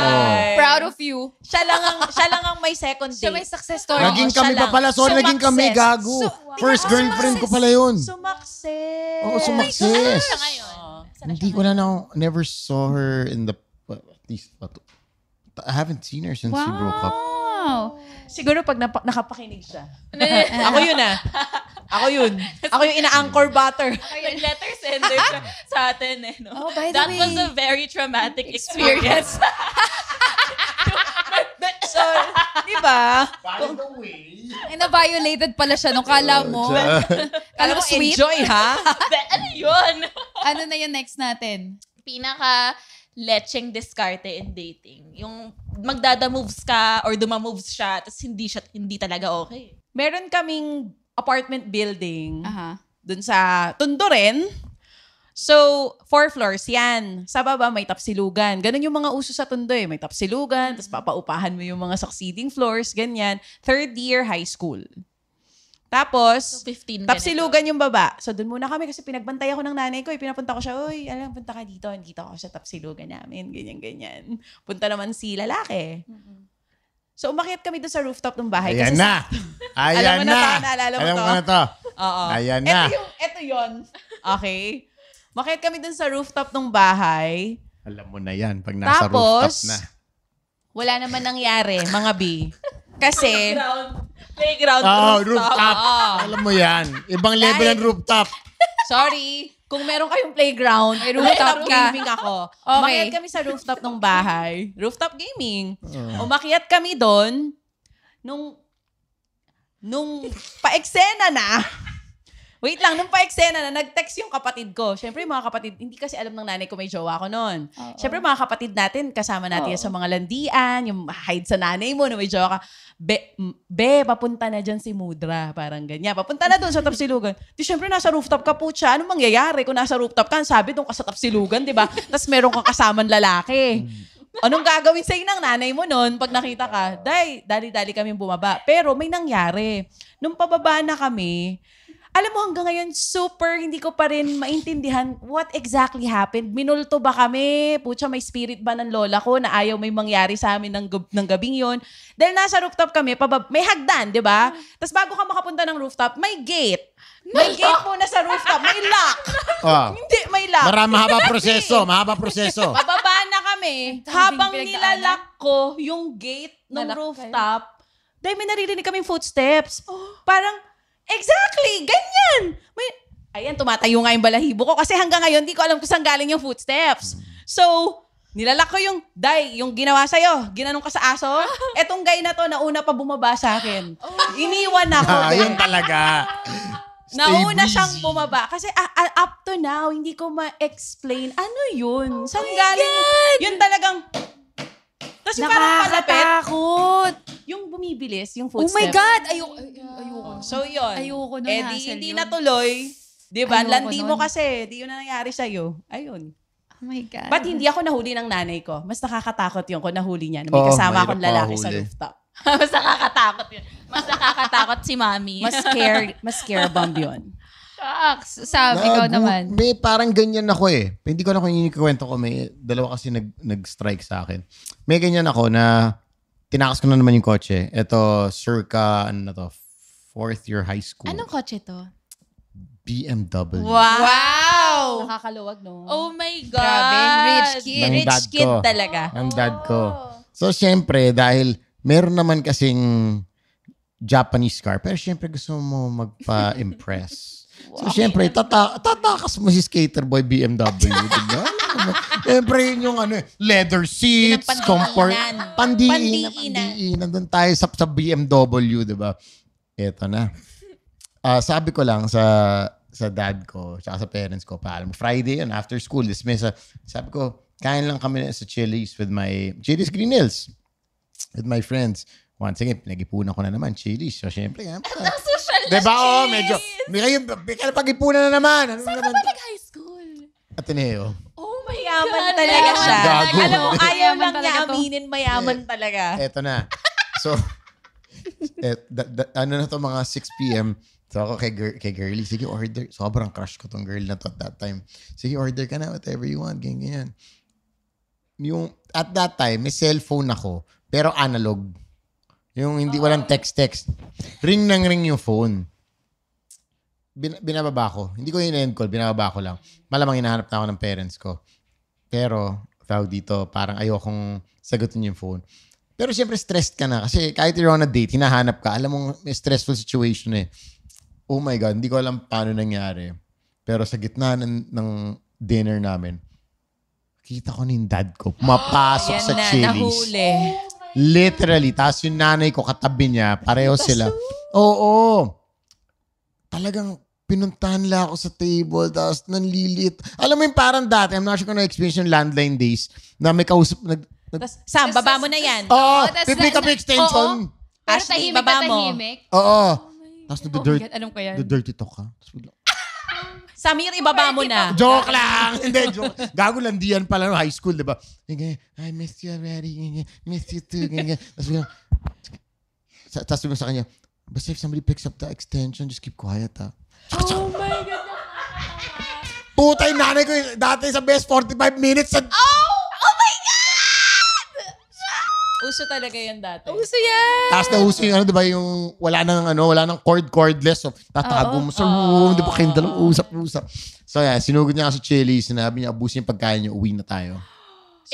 Proud of you. Siya lang ang may second date. Siya may success story. Naging siya kami pa lang. pala. Sorry, naging kami, Sumakses. gago. First girlfriend ko pala yun. Sumakses. Oo, sumakses. Siya ngayon. Hindi ko na never saw her in the, at least, I haven't seen her since she broke up. Wow. Siguro pag nakapakinig siya. Ako yun Ako yun. Ako yung ina-anchor butter. Yung letter sender siya sa atin eh. No? Oh, by the That way. was a very traumatic experience. So, di ba? By the way. Ay, na-violated pala siya nung kala mo. Kala mo sweet. Enjoy, ha? Ano yun? Ano na yung next natin? Pinaka lecheng diskarte in dating. Yung magdada-moves ka or duma-moves siya tapos hindi talaga okay. Meron kaming apartment building Aha. dun sa Tondo rin. So, 4 floors yan. Sa baba may tapsilugan. Ganun yung mga uso sa Tondo eh. May tapsilugan, tapos papaupahan mo yung mga succeeding floors, ganyan. 3rd year high school. Tapos, 15 tapsilugan yung baba. So, dun muna kami kasi pinagbantay ako ng nanay ko. Pinapunta ko siya, uy, alam, punta ka dito. Dito ako sa tapsilugan namin. Ganyan. Punta naman si lalaki. So, umakyat kami doon sa rooftop ng bahay. Ayan kasi na. Ayan Alam mo na na. to, naalala mo Alam to. mo na to. Oo. Ayan na. Ito yun. Okay. Umakyat kami doon sa rooftop ng bahay. Alam mo na yan pag nasa Tapos, rooftop na. Wala naman nangyari, mga B. Kasi, Playground. Rooftop. Alam mo yan. Ibang level ng rooftop. sorry, kung meron kayong playground, may rooftop gaming ako. Okay. Umakyat kami sa rooftop ng bahay. Rooftop gaming. Umakyat kami doon nung pa-eksena na. Wait lang, nung pa-eksena na, nag-text yung kapatid ko. Siyempre, mga kapatid, hindi kasi alam ng nanay ko may jowa ko noon. Siyempre, mga kapatid natin, kasama natin yan sa mga landian, yung hide sa nanay mo na may jowa ka. Be, papunta na dyan si Mudra. Parang ganyan. Papunta na doon sa Tapsilugan. Di syempre, nasa rooftop ka po siya. Anong mangyayari kung nasa rooftop ka? Sabi doon ka sa Tapsilugan, di ba? Tapos meron kang kasamang lalaki. Anong gagawin sa'yo ng nanay mo noon pag nakita ka? Dali-dali kami bumaba. Pero may nangyari. Nung pababa na kami, alam mo hanggang ngayon, super hindi ko pa rin maintindihan what exactly happened. Minulto ba kami? Pucha, may spirit ba ng lola ko na ayaw may mangyari sa amin ng gabing yon? Dahil nasa rooftop kami, may hagdan, di ba? Tapos bago ka makapunta ng rooftop, may gate. May gate muna sa rooftop. May lock. Hindi, may lock. Mahaba proseso. Pababa na kami. Habang nilalak ko yung gate ng rooftop, dahil may naririnig kaming footsteps. Parang, exactly! Ganyan! Ayan, tumatayo nga yung balahibo ko kasi hanggang ngayon, di ko alam kung saan galing yung footsteps. So, nilalak ko yung ginawa sa'yo. Ginanong ka sa aso. Etong guy na to, nauna pa bumaba sa akin. Iniwan ako. Ayun talaga. Nauna siyang bumaba. Kasi up to now, hindi ko ma-explain. Ano yun? Saan galing? Yun talagang... Tapos parang palapit. Nakakatakot. Yung bumibilis, yung Oh footsteps. my God! Ayoko. So yun. Ayoko nun, di hassle hindi yun. natuloy. Di ba? Ayoko Landi mo nun. kasi. Di yun na nangyari sa'yo. Ayun. Oh my God. Ba't hindi ako nahuli ng nanay ko? Mas nakakatakot yung kung nahuli niya. Na may kasama akong mahirap lalaki sa mahuli. rooftop. Mas nakakatakot yun. Mas nakakatakot si Mami. Mas scare bomb yun. Shucks. Sabi ikaw naman. May parang ganyan ako eh. Hindi ko na kung yung kwento ko. May dalawa kasi nag-strike sa akin. May ganyan ako na tinakas ko na naman yung kotse. Ito, circa, 4th year high school. Anong kotse to? BMW. Wow! Nakakaluwag, no? Oh my God. Grabe. Rich kid. Ng Rich dad kid ko. talaga. Ang dad ko. So, syempre, dahil meron naman kasing Japanese car, pero syempre gusto mo magpa-impress. So, syempre, tatakas mo si skater boy BMW. Diba? Syempre, yun yung leather seats, Yun ang comfort. pandiinan. Pandiinan. Doon tayo sa BMW, diba? Eto na. Sabi ko lang sa dad ko, tsaka sa parents ko, paalam. Friday yun, after school, dismiss. Sabi ko, kain lang kami sa Chili's Chili's Green Hills with my friends. Once again, pinag-ipunan ko na naman, Chili's. So, syempre, Social na diba? Oh, cheese. medyo, may pag-ipunan na naman. Ano Saan naman? ka ba nag-high school? Ateneo. Oh Mayaman talaga siya. Gago. Alam mo, ayaw Mayaman lang niya talaga to. aminin, mayaman talaga. Eto na. So, ano na to, mga 6 p.m. So ako kay girlie, sige order. Sobrang crush ko tong girl na to at that time. Sige order ka na, whatever you want, ganyan. Yung, at that time, may cellphone ako, pero analog. Yung hindi walang text. Ring nang ring yung phone. Binababa ko. Hindi ko in-end call, binababa ko lang. Malamang hinahanap na ako ng parents ko. Pero, tawag dito, parang ayokong sagutin yung phone. Pero siyempre stressed ka na kasi kahit you're on a date, hinahanap ka. Alam mo, may stressful situation eh. Oh my God, hindi ko alam paano nangyari. Pero sa gitna ng dinner namin, kita ko na yung dad ko. Pumapasok sa Chili's. Nahuli. Literally. Tapos yung nanay ko katabi niya, pareho sila. Oo. Talagang pinuntahan lang ako sa table, tapos nanlilit. Alam mo yung parang dati, I'm not sure kung na-experience yung landline days, na may kausap, Tapos, Sam, baba mo na yan. Oo, pipick up extension. Pero Ashley, tahimik baba na mo. tahimik. Oo. Tapos Oh my God, alam ko yan. dirty talk ka. Tapos bigla, Samir, ibaba mo na. joke lang! Hindi, joke. Gago lang diyan pala no, high school, di ba? I missed you already. Missed you too. Tapos bigla, tapos bigla sa kanya, basta if somebody picks up the extension, just keep quiet ha. Oh my God. Puta yung nanay ko, dati sa best 45 minutes. Oh my God! Uso talaga yan dati. Uso yan. Tapos nauso yung di ba, yung wala nang cordless. So, tatago mo sa room, di ba, kayong dalawang usap-usap. So, yeah, sinugod niya kasi chili, sinabi niya, abusin yung pagkain niyo, uwi na tayo.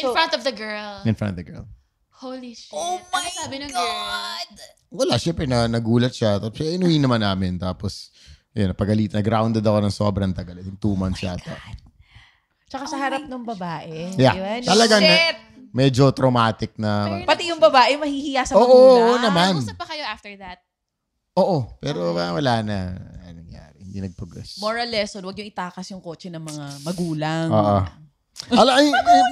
In front of the girl. In front of the girl. Holy shit. Oh my Ano sabi ng girl? Wala, syempre, nagulat siya. Tapos, inuwi naman namin. Tapos, yun, napagalitan. Grounded ako ng sobrang tagal. I think 2 months yata. Tsaka sa harap ng babae. Yeah. Di ba? Talaga Shit. medyo traumatic na. Pati yung babae, mahihiya sa Oo, magulang. oo naman. Usap pa kayo after that? Oo, pero wala na. Ano nangyari? Hindi nag-progress. Moral lesson, huwag yung itakas yung kotse ng mga magulang. Oo.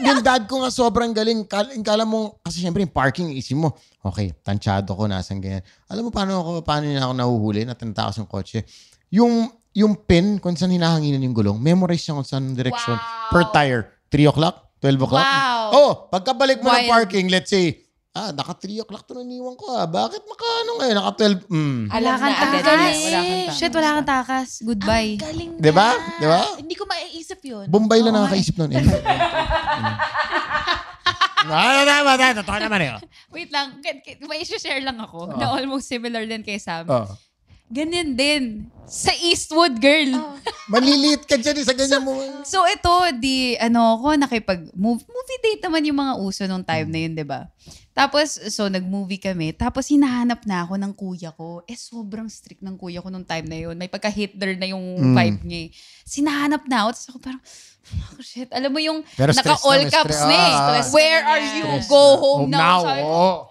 Yung dad ko nga sobrang galing. Kala mo, kasi syempre yung parking, isip mo, okay, tansyado ko, nasan ganyan. Alam mo paano niya ako nahuhuli, natinatakas yung kotse. Yung pin, kung saan hinahanginan yung gulong, memorize siya kung saan direction per tire. 3 o'clock? 12 o'clock? Wow. Oh, pagkabalik mo ng Wild. parking, let's say, naka 3 o'clock to naniwan ko Bakit ngayon? Naka 12. Alam Wala kang na agad takas. niya, wala kang takas. Shit, wala kang takas. Goodbye. Galing na. Diba? Diba? Hindi ko maiisip yun. Bombay lang nakakaisip nun. Totoo naman eh. Wait lang, may share lang ako na almost similar din kay Sam. Oh. Ganyan din. Sa Eastwood, girl. Maliliit ka dyan sa ganyan mo. So ito, movie date naman yung mga uso nung time na yun, di ba? Tapos, so nag-movie kami. Tapos hinahanap na ako ng kuya ko. Sobrang strict ng kuya ko nung time na yun. May pagka-Hitler na yung vibe niya eh. Sinahanap na ako. Tapos ako parang, oh shit. Alam mo yung Pero stress naka-all na, caps stress. na eh. Stress Where na are niya. you? Stress. Go home now. Oo.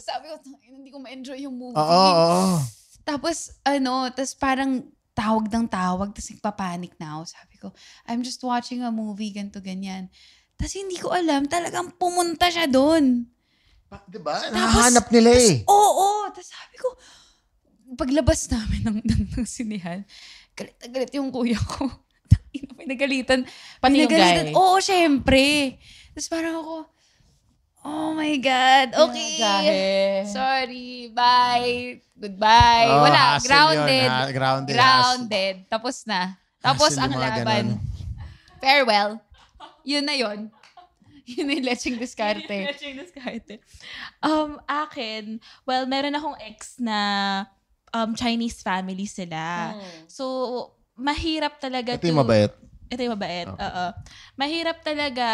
Sabi ko, hindi ko ma-enjoy yung movie. Oo. Tapos, tapos parang tawag ng tawag, tapos nagpapanik na ako. Sabi ko, I'm just watching a movie, ganito, ganyan. Tapos hindi ko alam, talagang pumunta siya doon. Diba? Nahanap nila eh. Oo, tapos sabi ko, paglabas namin ng sinihan, galit na galit yung kuya ko. Pinagalitan. Pati yung Pinagalitan. guy. Oo, syempre. Tapos parang ako, oh my God, okay. Jahe. Sorry, bye. Goodbye. Wala, hassle grounded. yun, grounded. Grounded. Tapos na. Tapos Hassle ang yung mga laban. ganun. Farewell. Yun na yun. Yun na yung lecheng diskarte. Akin, well, meron akong ex na Chinese family sila. So, mahirap talaga Ito yung mabait. Ito yung mabait, Okay. oo. Mahirap talaga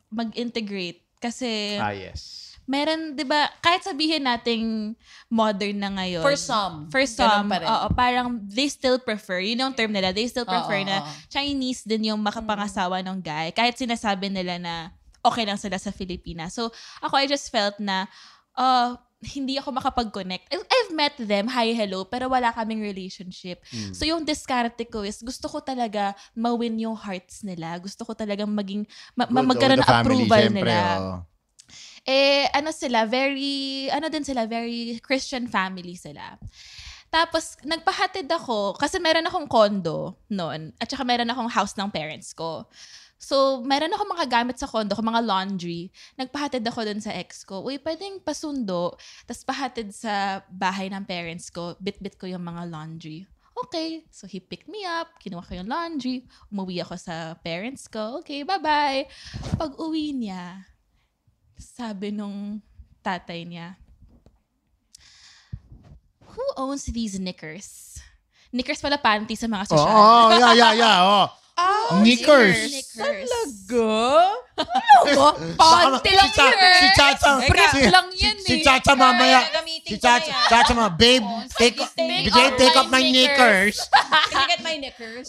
mag-integrate kasi Yes. meron, di ba, kahit sabihin nating modern na ngayon. For some. For Ganun some, pa rin. oo, parang they still prefer, yun yung term nila, they still prefer Oo, na oo. Chinese din yung makapangasawa ng guy. Kahit sinasabi nila na okay lang sila sa Pilipinas. So, ako, I just felt na hindi ako makapag-connect. I've met them, hi, hello, pero wala kaming relationship. So, yung diskarte ko is, gusto ko talaga ma-win yung hearts nila. Gusto ko talagang maging, magkaroon ng approval nila. Very Christian family sila. Tapos, nagpahatid ako, kasi meron akong condo noon, at saka meron akong house ng parents ko. So, meron ako mga gamit sa condo ko, mga laundry. Nagpahatid ako dun sa ex ko. Uy, pwedeng pasundo, tapos pahatid sa bahay ng parents ko. Bit-bit ko yung mga laundry. Okay. So, he picked me up. Kinuha ko yung laundry. Umuwi ako sa parents ko. Okay, bye-bye. Pag uwi niya, sabi nung tatay niya, who owns these knickers? Knickers pala panty sa mga sosyal. Yeah. Knickers. Panty lang Si yun. Chacha. Brief lang yan Si eh. Chacha mamaya. Gamitin Si ko na Chacha. yan. Chacha mga, babe, take off my knickers. Can you get my knickers?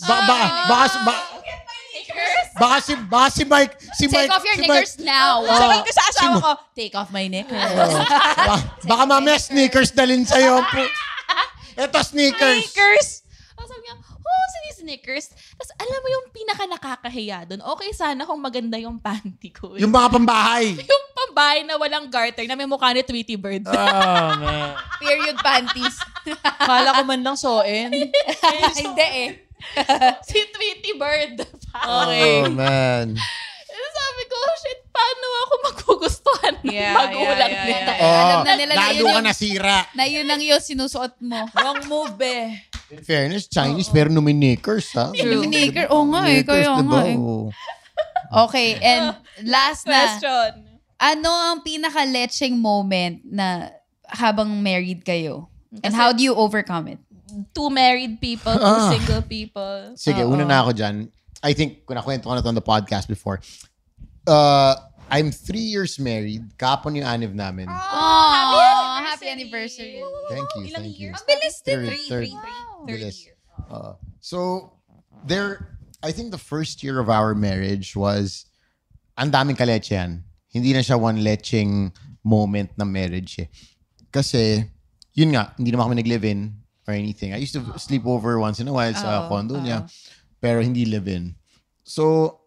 Baka si Mike. Take off your knickers now. Sabihin ko sa asawa ko, take off my knickers. Baka mamaya sneakers dalhin sa'yo. Ito sneakers. Sabi niya, si these Snickers. Tapos alam mo yung pinaka nakakahiya doon, okay sana kung maganda yung panty ko. Yung mga pambahay. Yung pambahay na walang garter na may mukha ni Tweety Bird. Oh, man. Period panties. Kala ko man lang soin. Hindi eh. Si Tweety Bird. Okay. Oh, man. Sabi ko, shit, paano ako magugustuhan ng Yeah, magulang yeah, nito? Alam na nila na lalo yun ka yung, nasira. na yun ang yung sinusuot mo. Wrong move eh. In fairness, Chinese pero knickers, ha? Yung knicker, nga eh. Kaya Knickers, nga diba? eh. Oh. Okay, and last na. Question. Ano ang pinaka-lecheng moment na habang married kayo? And how do you overcome it? 2 married people, 2 single people. Sige, una na ako dyan. I think, kung nakwento ko na ito on the podcast before, I'm 3 years married. Kapon yung anniv namin. Happy anniversary. Thank you, Ilang thank you. years? Ang bilis din. Third Third year. year. So, I think the first year of our marriage was, ang daming kalechehan. Hindi na siya one lecheng moment na marriage eh. Kasi, yun nga, hindi naman kami nag-live-in or anything. I used to sleep over once in a while sa condo niya. Pero hindi live-in. So,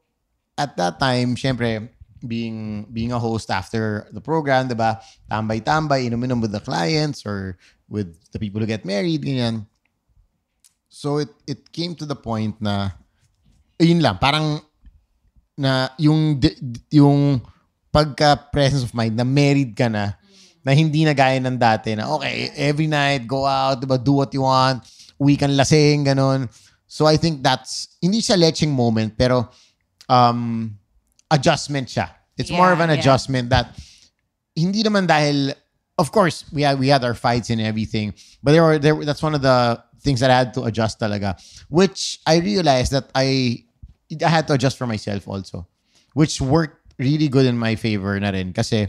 at that time, syempre, being a host after the program, diba? Tambay-tambay, inom-inom with the clients or with the people who get married, ganyan. So, it came to the point na, yun lang, parang na yung pagka-presence of mind na married ka na hindi na gaya ng dati na, okay, every night, go out, diba, do what you want, uwi kang lasing, ganun. So, I think that's, hindi siya lecheng moment, pero adjustment siya. It's more of an adjustment that hindi naman dahil, of course, we had our fights and everything, but that's one of the things that I had to adjust talaga, which I realized that I had to adjust for myself also, which worked really good in my favor na rin kasi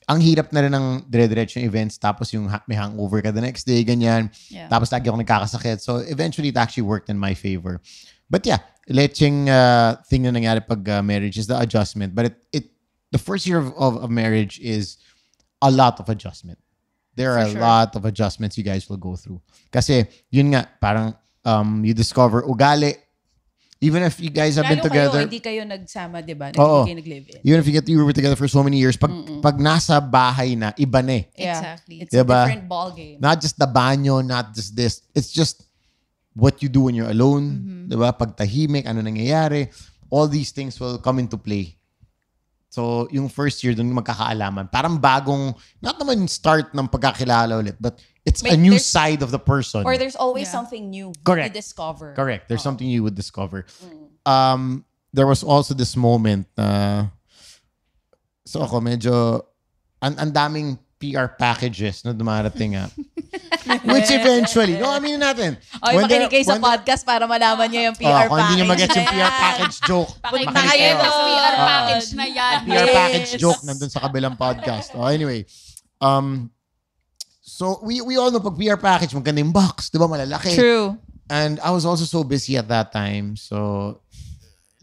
ang hirap na rin ng dire-diretso yung events tapos yung may hangover ka the next day, ganyan. Yeah. Tapos lagi ako nagkakasakit. So eventually it actually worked in my favor. But yeah, lecheng thing na nangyari pag marriage is the adjustment. But the first year of marriage is a lot of adjustment. There are a lot of adjustments you guys will go through. Kasi yun nga, parang you discover ugali. Even if you guys have been together. Hindi kayo nagsama, di ba? Oo. Hindi kayo nag-live-in. Even if you were together for so many years, pag nasa bahay na, iba na eh. Yeah. Exactly. It's Diba? a different ballgame. Not just the banyo, not just this. It's just what you do when you're alone. Diba? Pag tahimik, ano nangyayari. All these things will come into play. So, yung first year, doon magkakaalaman. Parang bagong, not naman start ng pagkakilala ulit, but it's a new side of the person. Or there's always something new Correct. to discover. Correct. There's something you would discover. There was also this moment na so ako medyo ang daming PR packages na dumarating which eventually, no, aminin natin. Ay, makinig kayo sa podcast para malaman niyo yung PR kung package. hindi nyo mag-get yung PR package joke, Punta makinig kayo kayo. doon. PR package na yan. PR package joke nandun sa kabilang podcast. Anyway, so we all know pag PR package, maganda yung box, di ba, malalaki. True. And I was also so busy at that time. So,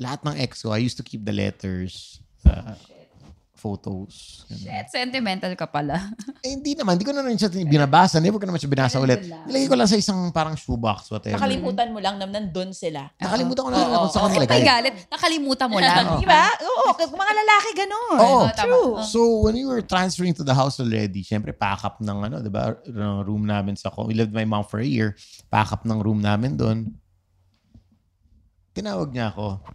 lahat ng ex ko, I used to keep the letters, photos. Shit, sentimental ka pala. Hindi naman. Hindi ko na rin siya binabasa. Never ko naman siya binasa ulit. Nilagay ko lang sa isang parang shoebox, whatever. Nakalimutan mo lang na nandun sila. Nakalimutan ko na kung saan ko May nilagay. galit. Nakalimutan mo lang. Di ba? Oo, mga lalaki ganun. Oo. True. So, when we were transferring to the house already, syempre, pack up ng di ba, room namin sa we lived with my mom for a year. Pack up ng room namin doon. Tinawag niya ako.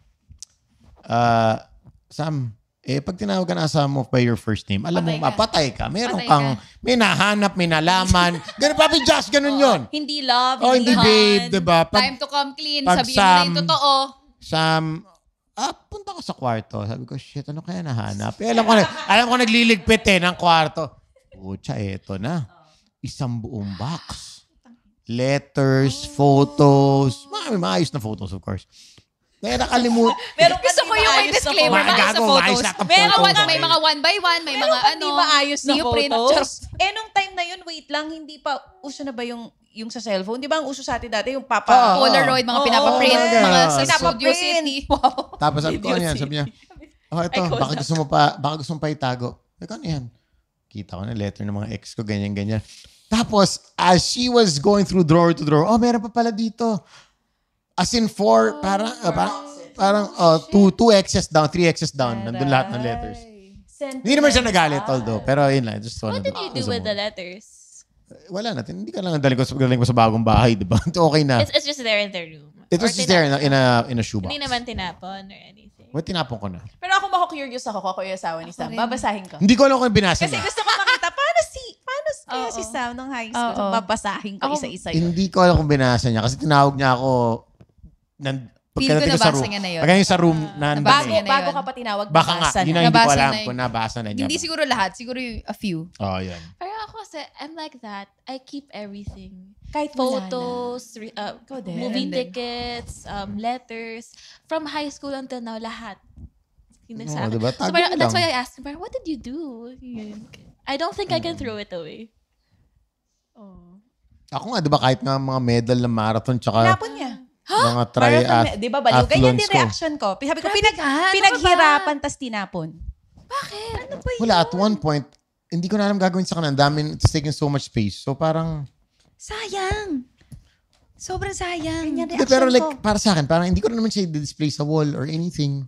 Sam, pag tinawag ka na asawa mo by your first name, alam mo, patay ka. Meron kang, may nahanap, may nalaman. Ganun, Papi Josh, ganun yun. Hindi love, Hindi babe, diba? Time to come clean. pag Sabihin mo na yung totoo. Sam, punta ko sa kwarto. Sabi ko, shit, ano kaya nahanap? Alam ko nagliligpit ng kwarto. Pucha, eto na. Isang buong box. Letters, photos. Maayos na photos, of course. Kaya nakalimutan. Pero Gusto ko yung may disclaimer sa photos. May mga 1 by 1, may mga Di ba ayos na neoprene. photos? Nung time na yun, wait lang, hindi pa, uso na ba yung sa cellphone? Di ba ang uso sa atin dati, yung Polaroid, mga pinapaprint, mga sa Studio Pinapaprint. City. Tapos sabi ko, ano yan? Sabi niya, ito, baka gusto mo pa itago. Sabi ko, ano yan? Kita ko na letter ng mga ex ko, ganyan. Tapos, as she was going through drawer to drawer, meron pa pala dito. As in 4, parang 2 X's down, 3 X's down. Nandun lahat ng letters. Hindi naman siya nagalit, although. Pero yun lang. Just What did you do with the letters? Wala natin. Hindi ka lang daling ko sa bagong bahay, di ba? Okay na. It's just there in the room. It was just there in a shoebox. Hindi naman tinapon or anything. Well, tinapon ko na. Pero ako curious ako yung asawa ni Sam. Babasahin ko. Hindi ko alam kung binasa Kasi niya. gusto ko makita, paano kaya si Sam nung high school? Babasahin ko isa-isa yun. Hindi ko alam kung binasa niya kasi tinawag niya ako pagkadating ko sa room. Pagkadating sa room, Bago ka pa tinawag, baka nga, nabasa hindi na. ko alam kung nabasa na niya. Hindi siguro lahat. Siguro yung a few. Yan. Pero ako kasi, I'm like that. I keep everything. Kahit wala Photos, movie tickets, letters. From high school until now, lahat. Diba? So that's why I asked him, what did you do? I don't think I can throw it away. Ako nga, diba kahit nga mga medal na marathon tsaka Tinapon niya. mga Di ba baliw? Ganyan din ko. reaction ko. Sabi ko, pinaghirapan tas tinapon. Bakit? Ano ba Wala, at one point, hindi ko na alam gagawin sa kanan. It's taking so much space. So parang... Sayang. Sobrang sayang. Ganyan Hindi, reaction pero like, ko. para sa akin, parang hindi ko na naman siya display sa wall or anything.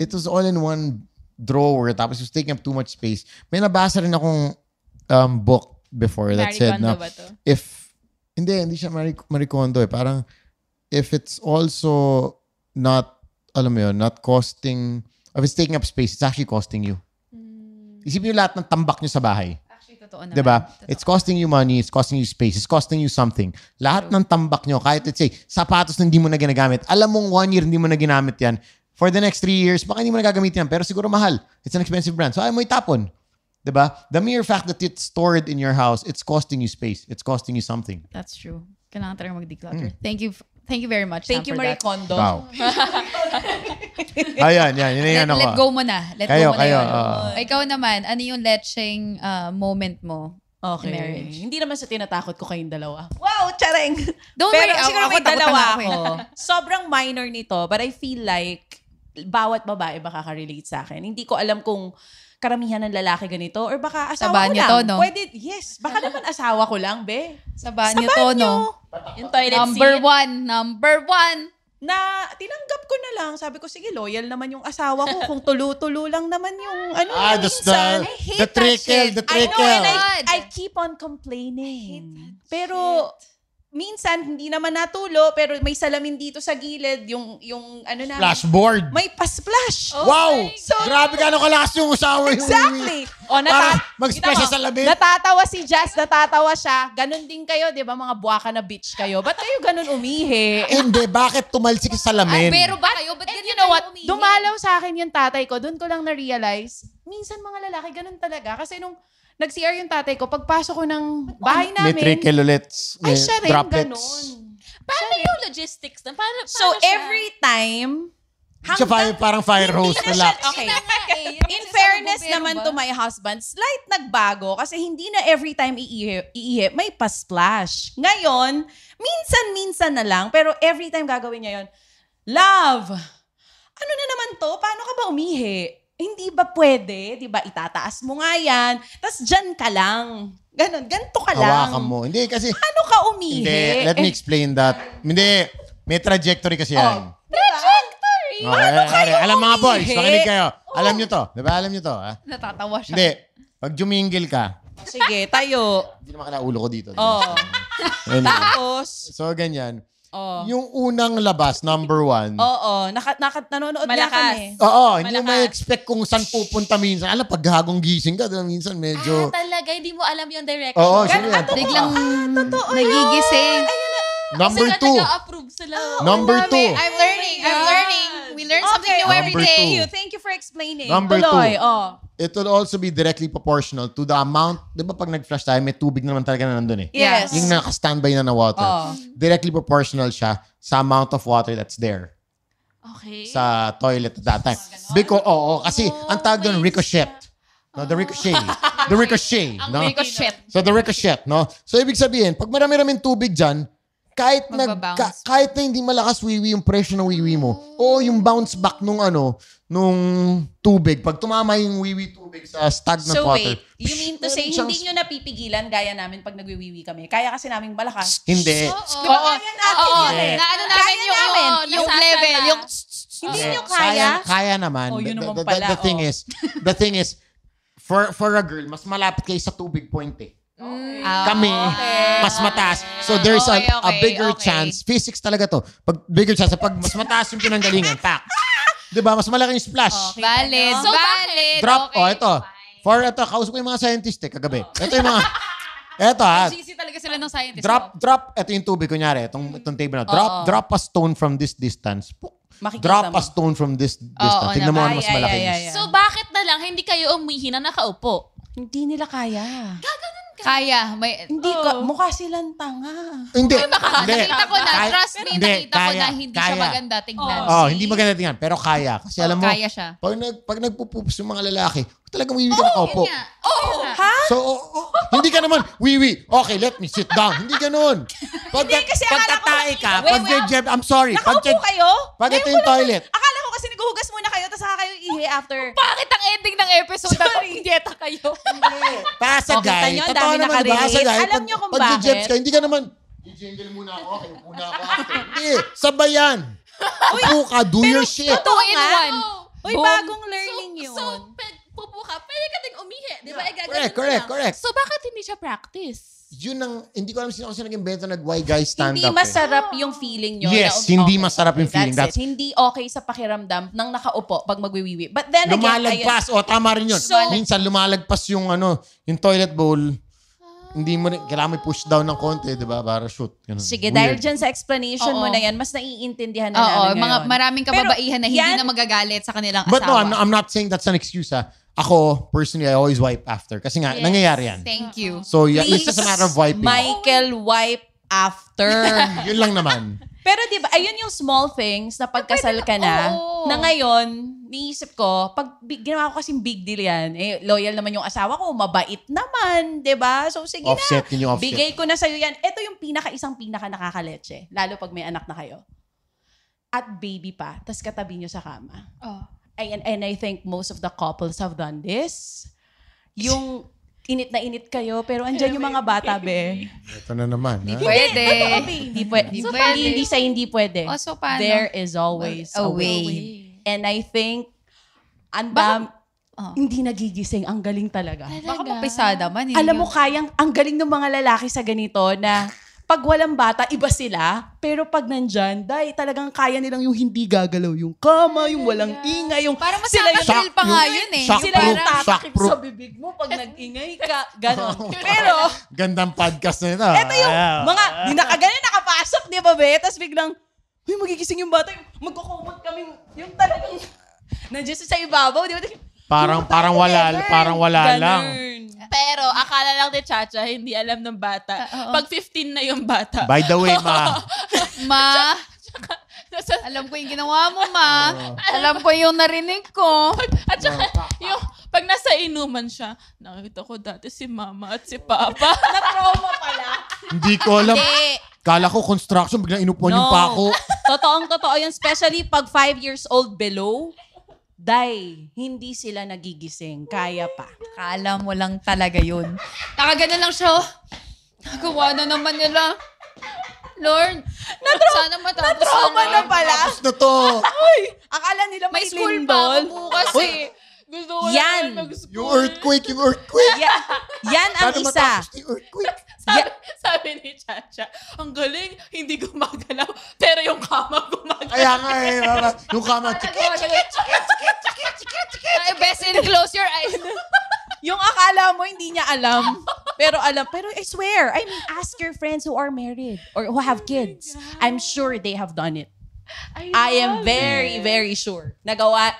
It was all in one drawer. Tapos it was taking up too much space. May nabasa rin akong book before that Marie said Kondo na ba to? hindi siya Marie Kondo eh. Parang if it's also not, alam mo yun, not costing, if it's taking up space, it's actually costing you. Isipin nyo lahat ng tambak nyo sa bahay. Actually, totoo naman. Diba? Totoo. It's costing you money, it's costing you space, it's costing you something. Lahat ng tambak nyo, kahit let's say, sapatos na hindi mo na ginagamit, alam mong 1 year hindi mo na ginamit yan, for the next 3 years, baka hindi mo na gagamitin yan, pero siguro mahal. It's an expensive brand. So ayaw mo itapon. Diba? The mere fact that it's stored in your house, it's costing you space. It's costing you something. That's true. Kailangan talaga mag-declutter. Thank you very much, Thank Sam, you, for Marie that. Kondo. Wow. Ayan, yan ako. Let go mo na. Let Kayo, go mo na yun. kayo, Ikaw naman, ano yung lecheng moment mo Okay. in marriage? Hindi naman sa tinatakot ko kayong dalawa. Wow, chareng! Don't Pero worry, siguro ako may takot dalawa na ako. Sobrang minor nito, but I feel like bawat babae makaka-relate sa akin. Hindi ko alam kung karamihan ng lalaki ganito or baka asawa Sa banyo ko lang. to, no? Pwede, yes. Baka naman asawa ko lang, be. Sa banyo to, no? Yung toilet Number seat. 1. Na tinanggap ko na lang. Sabi ko, sige, loyal naman yung asawa ko. Kung tulo-tulo lang naman yung minsan. the trickle. I know, and I keep on complaining. Pero minsan, hindi naman natulo, pero may salamin dito sa gilid, yung ano na. Flashboard. May pa-splash. Wow! Grabe ka kalakas yung usawa yung Exactly. O, Para mag-splash sa salamin. natatawa si Jazz, natatawa siya. Ganon din kayo, di ba? Mga buwaka na bitch kayo. Ba't kayo ganon umihi? Hindi, bakit tumalsik sa salamin? Pero ba kayo? Ba't And ganyan you know kayo what? umihi? Dumalaw sa akin yung tatay ko. Doon ko lang na-realize, minsan mga lalaki, ganun talaga. Kasi nung nag-CR yung tatay ko, pagpasok ko ng bahay May namin, trickle ulit. ay siya rin, droplets. ganon. Paano yung logistics na? Paano So, siya? every time, Siya parang fire hose. Hindi na Relax. siya- okay. Eh, In fairness naman to my husband, slight nagbago kasi hindi na every time iihi, may pa-splash. Ngayon, minsan-minsan na lang, pero every time gagawin niya yon. Love, ano na naman to? Paano ka ba umihi? Hindi ba pwede? Di ba itataas mo nga yan, tas dyan ka lang. Ganito ka lang. Hawakan mo. Hindi, kasi... Paano ka umihi? Hindi, let me explain that. Hindi, may trajectory kasi yan. Trajectory! Okay, alam mga boys, makinig kayo. Alam nyo to. Di ba alam nyo to? Ha? Natatawa siya. Hindi, pag jumingil ka, Sige, tayo. hindi naman kinaulo ko dito. Diba? Oh. Anyway. Tapos, So, ganyan. Oh. Yung unang labas, number 1. Oo, nanonood nga Malakas. kami. Oo, hindi mo Malakas. ma-expect kung saan pupunta minsan. Alam, pag hagong gising ka, minsan medyo... Talaga, hindi mo alam yung direction. Oo, sino yan? Biglang nagigising. Number Sila 2. nag-approve sila. Number 2. I'm learning. We learn something new every Number day. two. Thank you for explaining. Number Tuloy, 2. It will also be directly proportional to the amount. Di ba pag nag-flush tayo, may tubig naman talaga na nandun eh. Yes. Yung naka-standby na water. Directly proportional siya sa amount of water that's there Okay. sa toilet at that time. Because, kasi ang tawag doon, ricochet. No, the ricochet. The ricochet. No? So the ricochet, no? So ibig sabihin, pag marami-raming tubig dyan, kahit kahit na hindi malakas wiwi yung pressure ng wiwi mo, o yung bounce back nung tubig, pag tumama yung wiwi tubig sa stagnant So water. wait, you mean to say hindi nyo napipigilan gaya namin pag nagwiwiwi kami? Kaya kasi namin malakas. Hindi. Kaya natin yun eh. Na ano namin yung level, yung Hindi nyo kaya? Kaya naman. Oh, yun naman The pala, thing is, for a girl, mas malapit kayo sa tubig point eh. Kami, mas mataas. So there's a bigger chance. Physics talaga to. Pag bigger chance, pag mas mataas yung pinanggalingan, pak. Diba? Mas malaking splash. valid. So, valid. Drop, Okay. ito. Kausap ko yung mga scientist kagabi. Ito yung mga, GC talaga sila ng scientist. drop, ito yung tubig, kunyari, itong table na. Drop a stone from this distance. Makikita Drop mo. a stone from this distance. Tignan mo ano mas malaki. Yeah. So, bakit na lang hindi kayo umihi na nakaupo? Hindi nila kaya. Kaya. Hindi ka, mukha silang tanga. Hindi. Nakita ko na. Trust me, nakita ko na kaya, hindi siya kaya. maganda tignan. Hindi maganda tingnan, pero kaya. Kasi alam mo, Kaya siya. pag nagpupups yung mga lalaki, talagang wiwi ka nakaupo. Ha? So, hindi ka naman, wiwi, okay, let me sit down. Hindi ganun. Pag kasi akala ko- tatae ka, Wait, I'm sorry. Nakaupo kayo? Pag ito yung toilet, Akala ko kasi naghuhugas muna kayo tapos saka kayo ihi after. Bakit ang ending ng episode na dieta kayo? pasagay. nyo, Totoo dami naman, diba? nakarelate. Pasagay. Alam nyo kung pag bakit? Jeps ka, hindi ka naman, i-jingle muna ako, okay, upo na ako after. Hindi, sabayan. Upo ka, do your shit. Totoo in nga. one. Uy, Boom. bagong learning yun. So, pupo ka, pwede ka ding umihi. Di ba? Correct. So, bakit hindi siya practice? Yun ang, hindi ko alam sino kasi nag-invento nag-why guys stand Hindi up. masarap yung feeling nyo. Yes, na, hindi masarap yung feeling. That's it. Hindi okay sa pakiramdam ng nakaupo pag magwiwiwi. But then again, Lumalagpas. Tama rin yun. So- Minsan lumalagpas yung yung toilet bowl. Hindi mo rin, kailangan may push down ng konti, di ba? Para shoot. Ganun. sige, Weird. dahil dyan sa explanation mo Oo. na yan, mas naiintindihan na Oo, namin ngayon. maraming kababaihan na hindi yan- na magagalit sa kanilang But no, asawa. I'm not saying that's an excuse, ha. Ako, personally, I always wipe after. Kasi nga, nangyayari yan. Thank you. So, yeah, it's just a matter of wiping. Michael, wipe after. Yun lang naman. Pero di ba, ayun yung small things na pagkasal ka na, oo. na ngayon, niisip ko, pag ginawa ko kasing big deal yan, loyal naman yung asawa ko, mabait naman, di ba? So sige Offset, na, yun yung offset. bigay ko na sa'yo yan. Ito yung isang pinaka nakakaleche, lalo pag may anak na kayo. At baby pa, tas katabi nyo sa kama. And I think most of the couples have done this. Yung init na init kayo, pero andyan yung mga bata, be. Ito na naman, ha? Pwede. Hindi pwede. Hindi pwede. Hindi pwede. O, so paano? There is always A a way. way. And I think, hindi nagigising. Ang galing talaga. Baka mapisada man. hindi Alam mo, yun. ang galing ng mga lalaki sa ganito na pag walang bata, iba sila. Pero pag nandyan, talagang kaya nilang yung hindi gagalaw. Yung kama, yung walang ingay. Yung Parang mas sila yung nakaka-thrill pa nga yun eh. shock sila yung proof, tatakip shock proof. sa bibig mo pag nag-ingay ka. Ganon. Pero, Gandang podcast na ito. eto yung mga, di nakaganin, nakapasok, di ba, be? Tapos biglang, magigising yung bata. Magkukumot kami. Yung talagang, nandiyan sa ibabaw, di ba? Parang wala lang. Pero, akala lang ni Chacha, hindi alam ng bata. Pag 15 na yung bata. By the way, ma, Ma, alam ko yung ginawa mo, Ma. Alam ko yung narinig ko. At saka, yung, pag nasa inuman siya, nakita ko dati si Mama at si Papa. Na-trauma pala. hindi ko alam. Kala ko construction, biglang inupuan yung pako. Totoo yun. Especially pag 5 years old below, hindi sila nagigising. Kaya pa. Akala mo lang talaga yun. Nakagana lang siya. Nagawa na naman nila. Lord, sana matapos Na-trauma na pala. Tapos na to. Akala nila May may school pa lindol. ako bukas eh. Gusto ko Yan. na mag-school. Yung earthquake. Yan ang Paano isa. matapos yung earthquake? Sabi ni Chacha, ang galing, hindi gumagalaw, pero yung kama gumagalaw. Kaya nga eh, yung kama, Ay, best in close your eyes. Yung akala mo hindi niya alam, pero alam. Pero I swear, I mean, ask your friends who are married or who have kids. I'm sure they have done it. I am very, very sure. Nagawa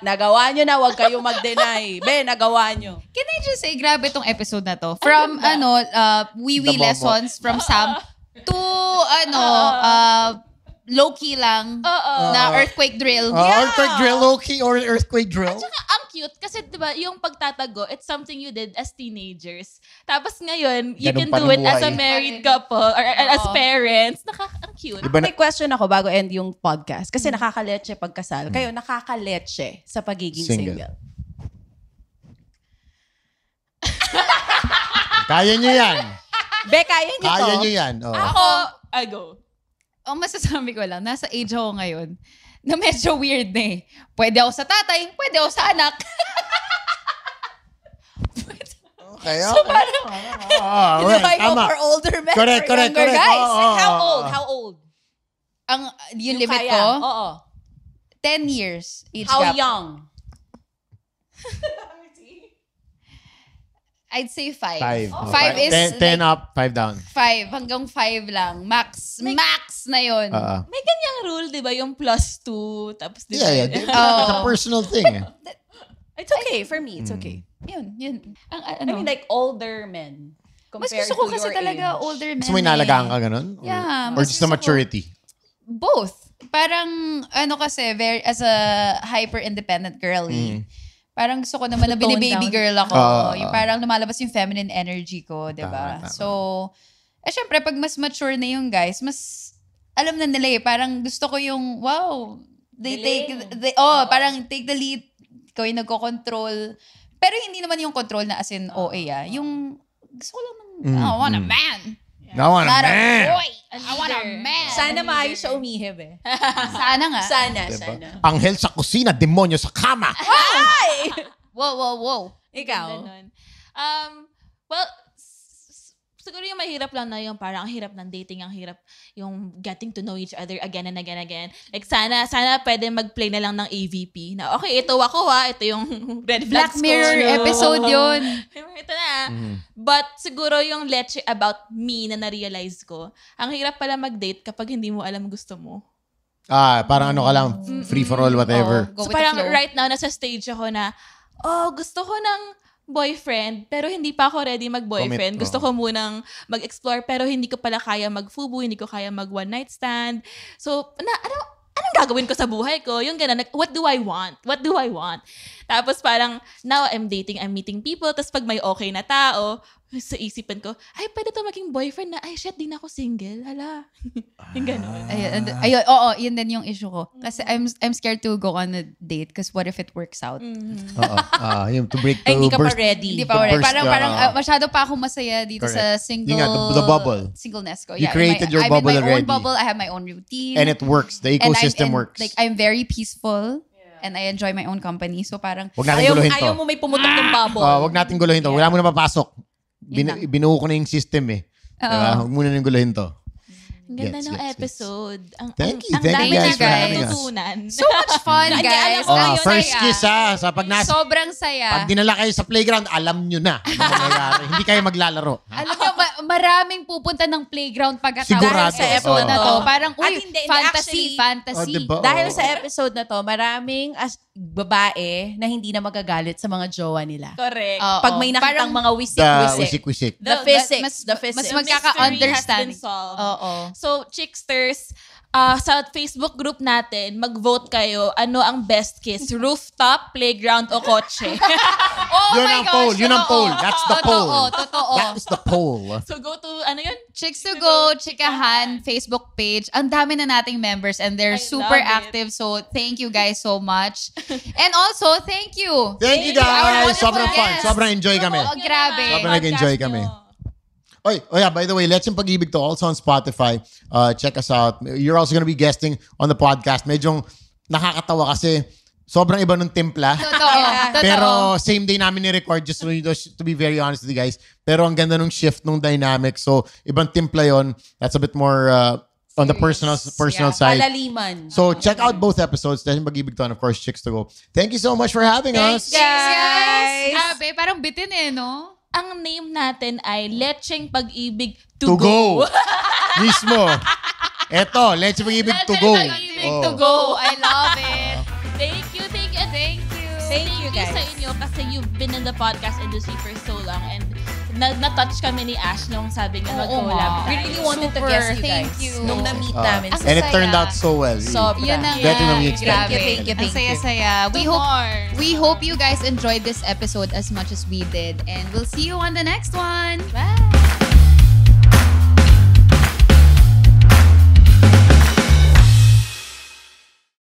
nyo na, wag kayo mag-deny. nagawa nyo. Can I just say, grabe tong episode na to. From, wee-wee The lessons from Sam to, low-key lang na earthquake drill. earthquake drill, low-key, or earthquake drill. Tsaka ang cute kasi 'di ba yung pagtatago, it's something you did as teenagers. Tapos ngayon, you Ganun can pa do ng it as a buhay. married couple or as parents. Ang cute. Diba May question ako bago end yung podcast. Kasi nakakaleche pagkasal. Kayo, nakakaleche sa pagiging Single. single. Kaya nyo yan. Kaya nyo to. Kaya nyo yan. Oh. Ako, I go. Ang masasabi ko lang, nasa age ako ngayon na medyo weird na eh. Pwede ako sa tatay, pwede ako sa anak. Okay, So parang, I go for older men Correct, or correct, younger correct. guys. Oo, How oo, old? oo. How old? yung limit kaya. ko, Oo. 10 years age How gap. young? I'd say 5. 5. 5 is 10 up, 5 down. 5. Hanggang 5 lang. Max na yun. May ganyang rule, 'di ba, yung +2 tapos 'di ba? Yeah. It's a personal thing. Eh. It's okay. For me, it's okay. Yun. I mean, like, older men. Mas compared gusto ko to kasi your talaga age. older men. So may nalagaan ka ganun? Yeah, Or mas just the gusto ko- maturity? Both. Parang, kasi, very, as a hyper-independent girly, parang gusto ko naman na Tone binibaby down. girl ako. Yung parang lumalabas yung feminine energy ko, di ba? Tama, tama. So, syempre, pag mas mature na yung guys, mas alam na nila eh. Parang gusto ko yung, wow, parang take the lead. Ikaw yung nagko-control. Pero hindi naman yung control na as in OA Yung, gusto ko lang ng, I want a man. I want a Not a man. boy. I want a man. Sana maayos siya umihib eh. Sana nga. Sana, Diba? sana. Anghel sa kusina, demonyo sa kama. Wow. Ikaw? Ganun. Well, siguro yung mahirap lang na yung parang ang hirap ng dating, ang hirap yung getting to know each other again and again. Like sana pwede mag-play na lang ng AVP. Na okay, ito ako ito yung red Black flags ko. Mirror episode yun. Ito na. But siguro yung leche about me na na-realize ko, ang hirap pala mag-date kapag hindi mo alam gusto mo. Parang ano ka lang, free for all, whatever. Go So with parang the flow. right now, nasa stage ako na, gusto ko ng boyfriend, pero hindi pa ako ready mag-boyfriend. Commit, Gusto ko munang mag-explore, pero hindi ko pala kaya mag-fubu, hindi ko kaya mag-one night stand. So, anong gagawin ko sa buhay ko? Yung gano'n, what do I want? Tapos parang, now I'm dating, I'm meeting people, tapos pag may okay na tao, sa isipan ko, ay, pwede to maging boyfriend na, ay, shit, di na ako single. Hala. Yung gano'n. Ayun, yun din yung issue ko. Kasi I'm scared to go on a date because what if it works out? Yung to break the Ay, hindi ka pa burst. ready. Hindi pa already. burst Parang ka. masyado pa ako masaya dito Correct. sa single... Yun nga, the bubble. Singleness ko. You created your I'm bubble in my already. own bubble. I have my own routine. And it works. The ecosystem works. Like, I'm very peaceful. And I enjoy my own company. So parang... Huwag natin guluhin to. Ayaw mo may pumutok ng bubble. Huwag natin guluhin to. Wala mo na mapasok. Binuo ko na yung system eh. Diba? Huwag muna nang guluhin to. Ang ganda Gets, ng gets, episode. Thank you. Ang Thank dami you guys na for having us. natutunan. So much fun, guys. Ang First saya. kiss sa pag Sobrang saya. pag dinala kayo sa playground, alam nyo na. Ano mangyayari. Hindi kayo maglalaro. Alam nyo, maraming pupunta ng playground pagkatapos Sigurado. sa episode na to. Oo. Parang, At uy, hindi, fantasy. diba? Dahil sa episode na to, maraming babae na hindi na magagalit sa mga jowa nila. Correct. Oo. Pag may nakitang Parang, mga The wisik-wisik. wisik-wisik. The physics. mas The physics. mas Mystery magkaka-understand. has been solved. Oo. So, Chicksters, sa Facebook group natin, mag-vote kayo ano ang best kiss, rooftop, playground, o kotse. Oh Yun my ang gosh, poll. Yun ang totoo. poll. That's the poll. Totoo. That is the poll. So, go to, ano yun? Chicks to Go, Chikahan, Facebook page. Ang dami na nating members and they're I super love it. active. So, thank you guys so much. And also, thank you. Thank you Our guys. wonderful Sobrang fun. guests. Sobrang enjoy kami. Oh, grabe. Sobrang nag-enjoy Podcast kami. nyo. Oh yeah, by the way, Let's Yung Pag-ibig to also on Spotify. Check us out. You're also gonna be guesting on the podcast. Medyo nakakatawa kasi sobrang iba nung timpla. Totoo. Pero same day namin ni-record, just to be very honest with you guys. Pero ang ganda nung shift nung dynamic. So, ibang timpla yon. That's a bit more on the personal side. Palaliman. So, check out both episodes. Dahil Mag-ibig to, and of course, Chicks to Go. Thank you so much for having us. Guys! Abe, parang bitin no? Ang name natin ay Lecheng Pag-ibig To go. Mismo. Eto, Let's Mag-ibig to go. To go. I love it. Thank you. Thank you guys. sa inyo kasi you've been in the podcast industry for so long and na-touch kami ni Ash nung sabi niya mag-collab. We really wanted to guest you guys. Thank you. Nung na-meet namin. And it turned out so well. Sobra. Yun na Better nga. than we expected. Thank you. Ang saya-saya. We hope you guys enjoyed this episode as much as we did. And we'll see you on the next one. Bye!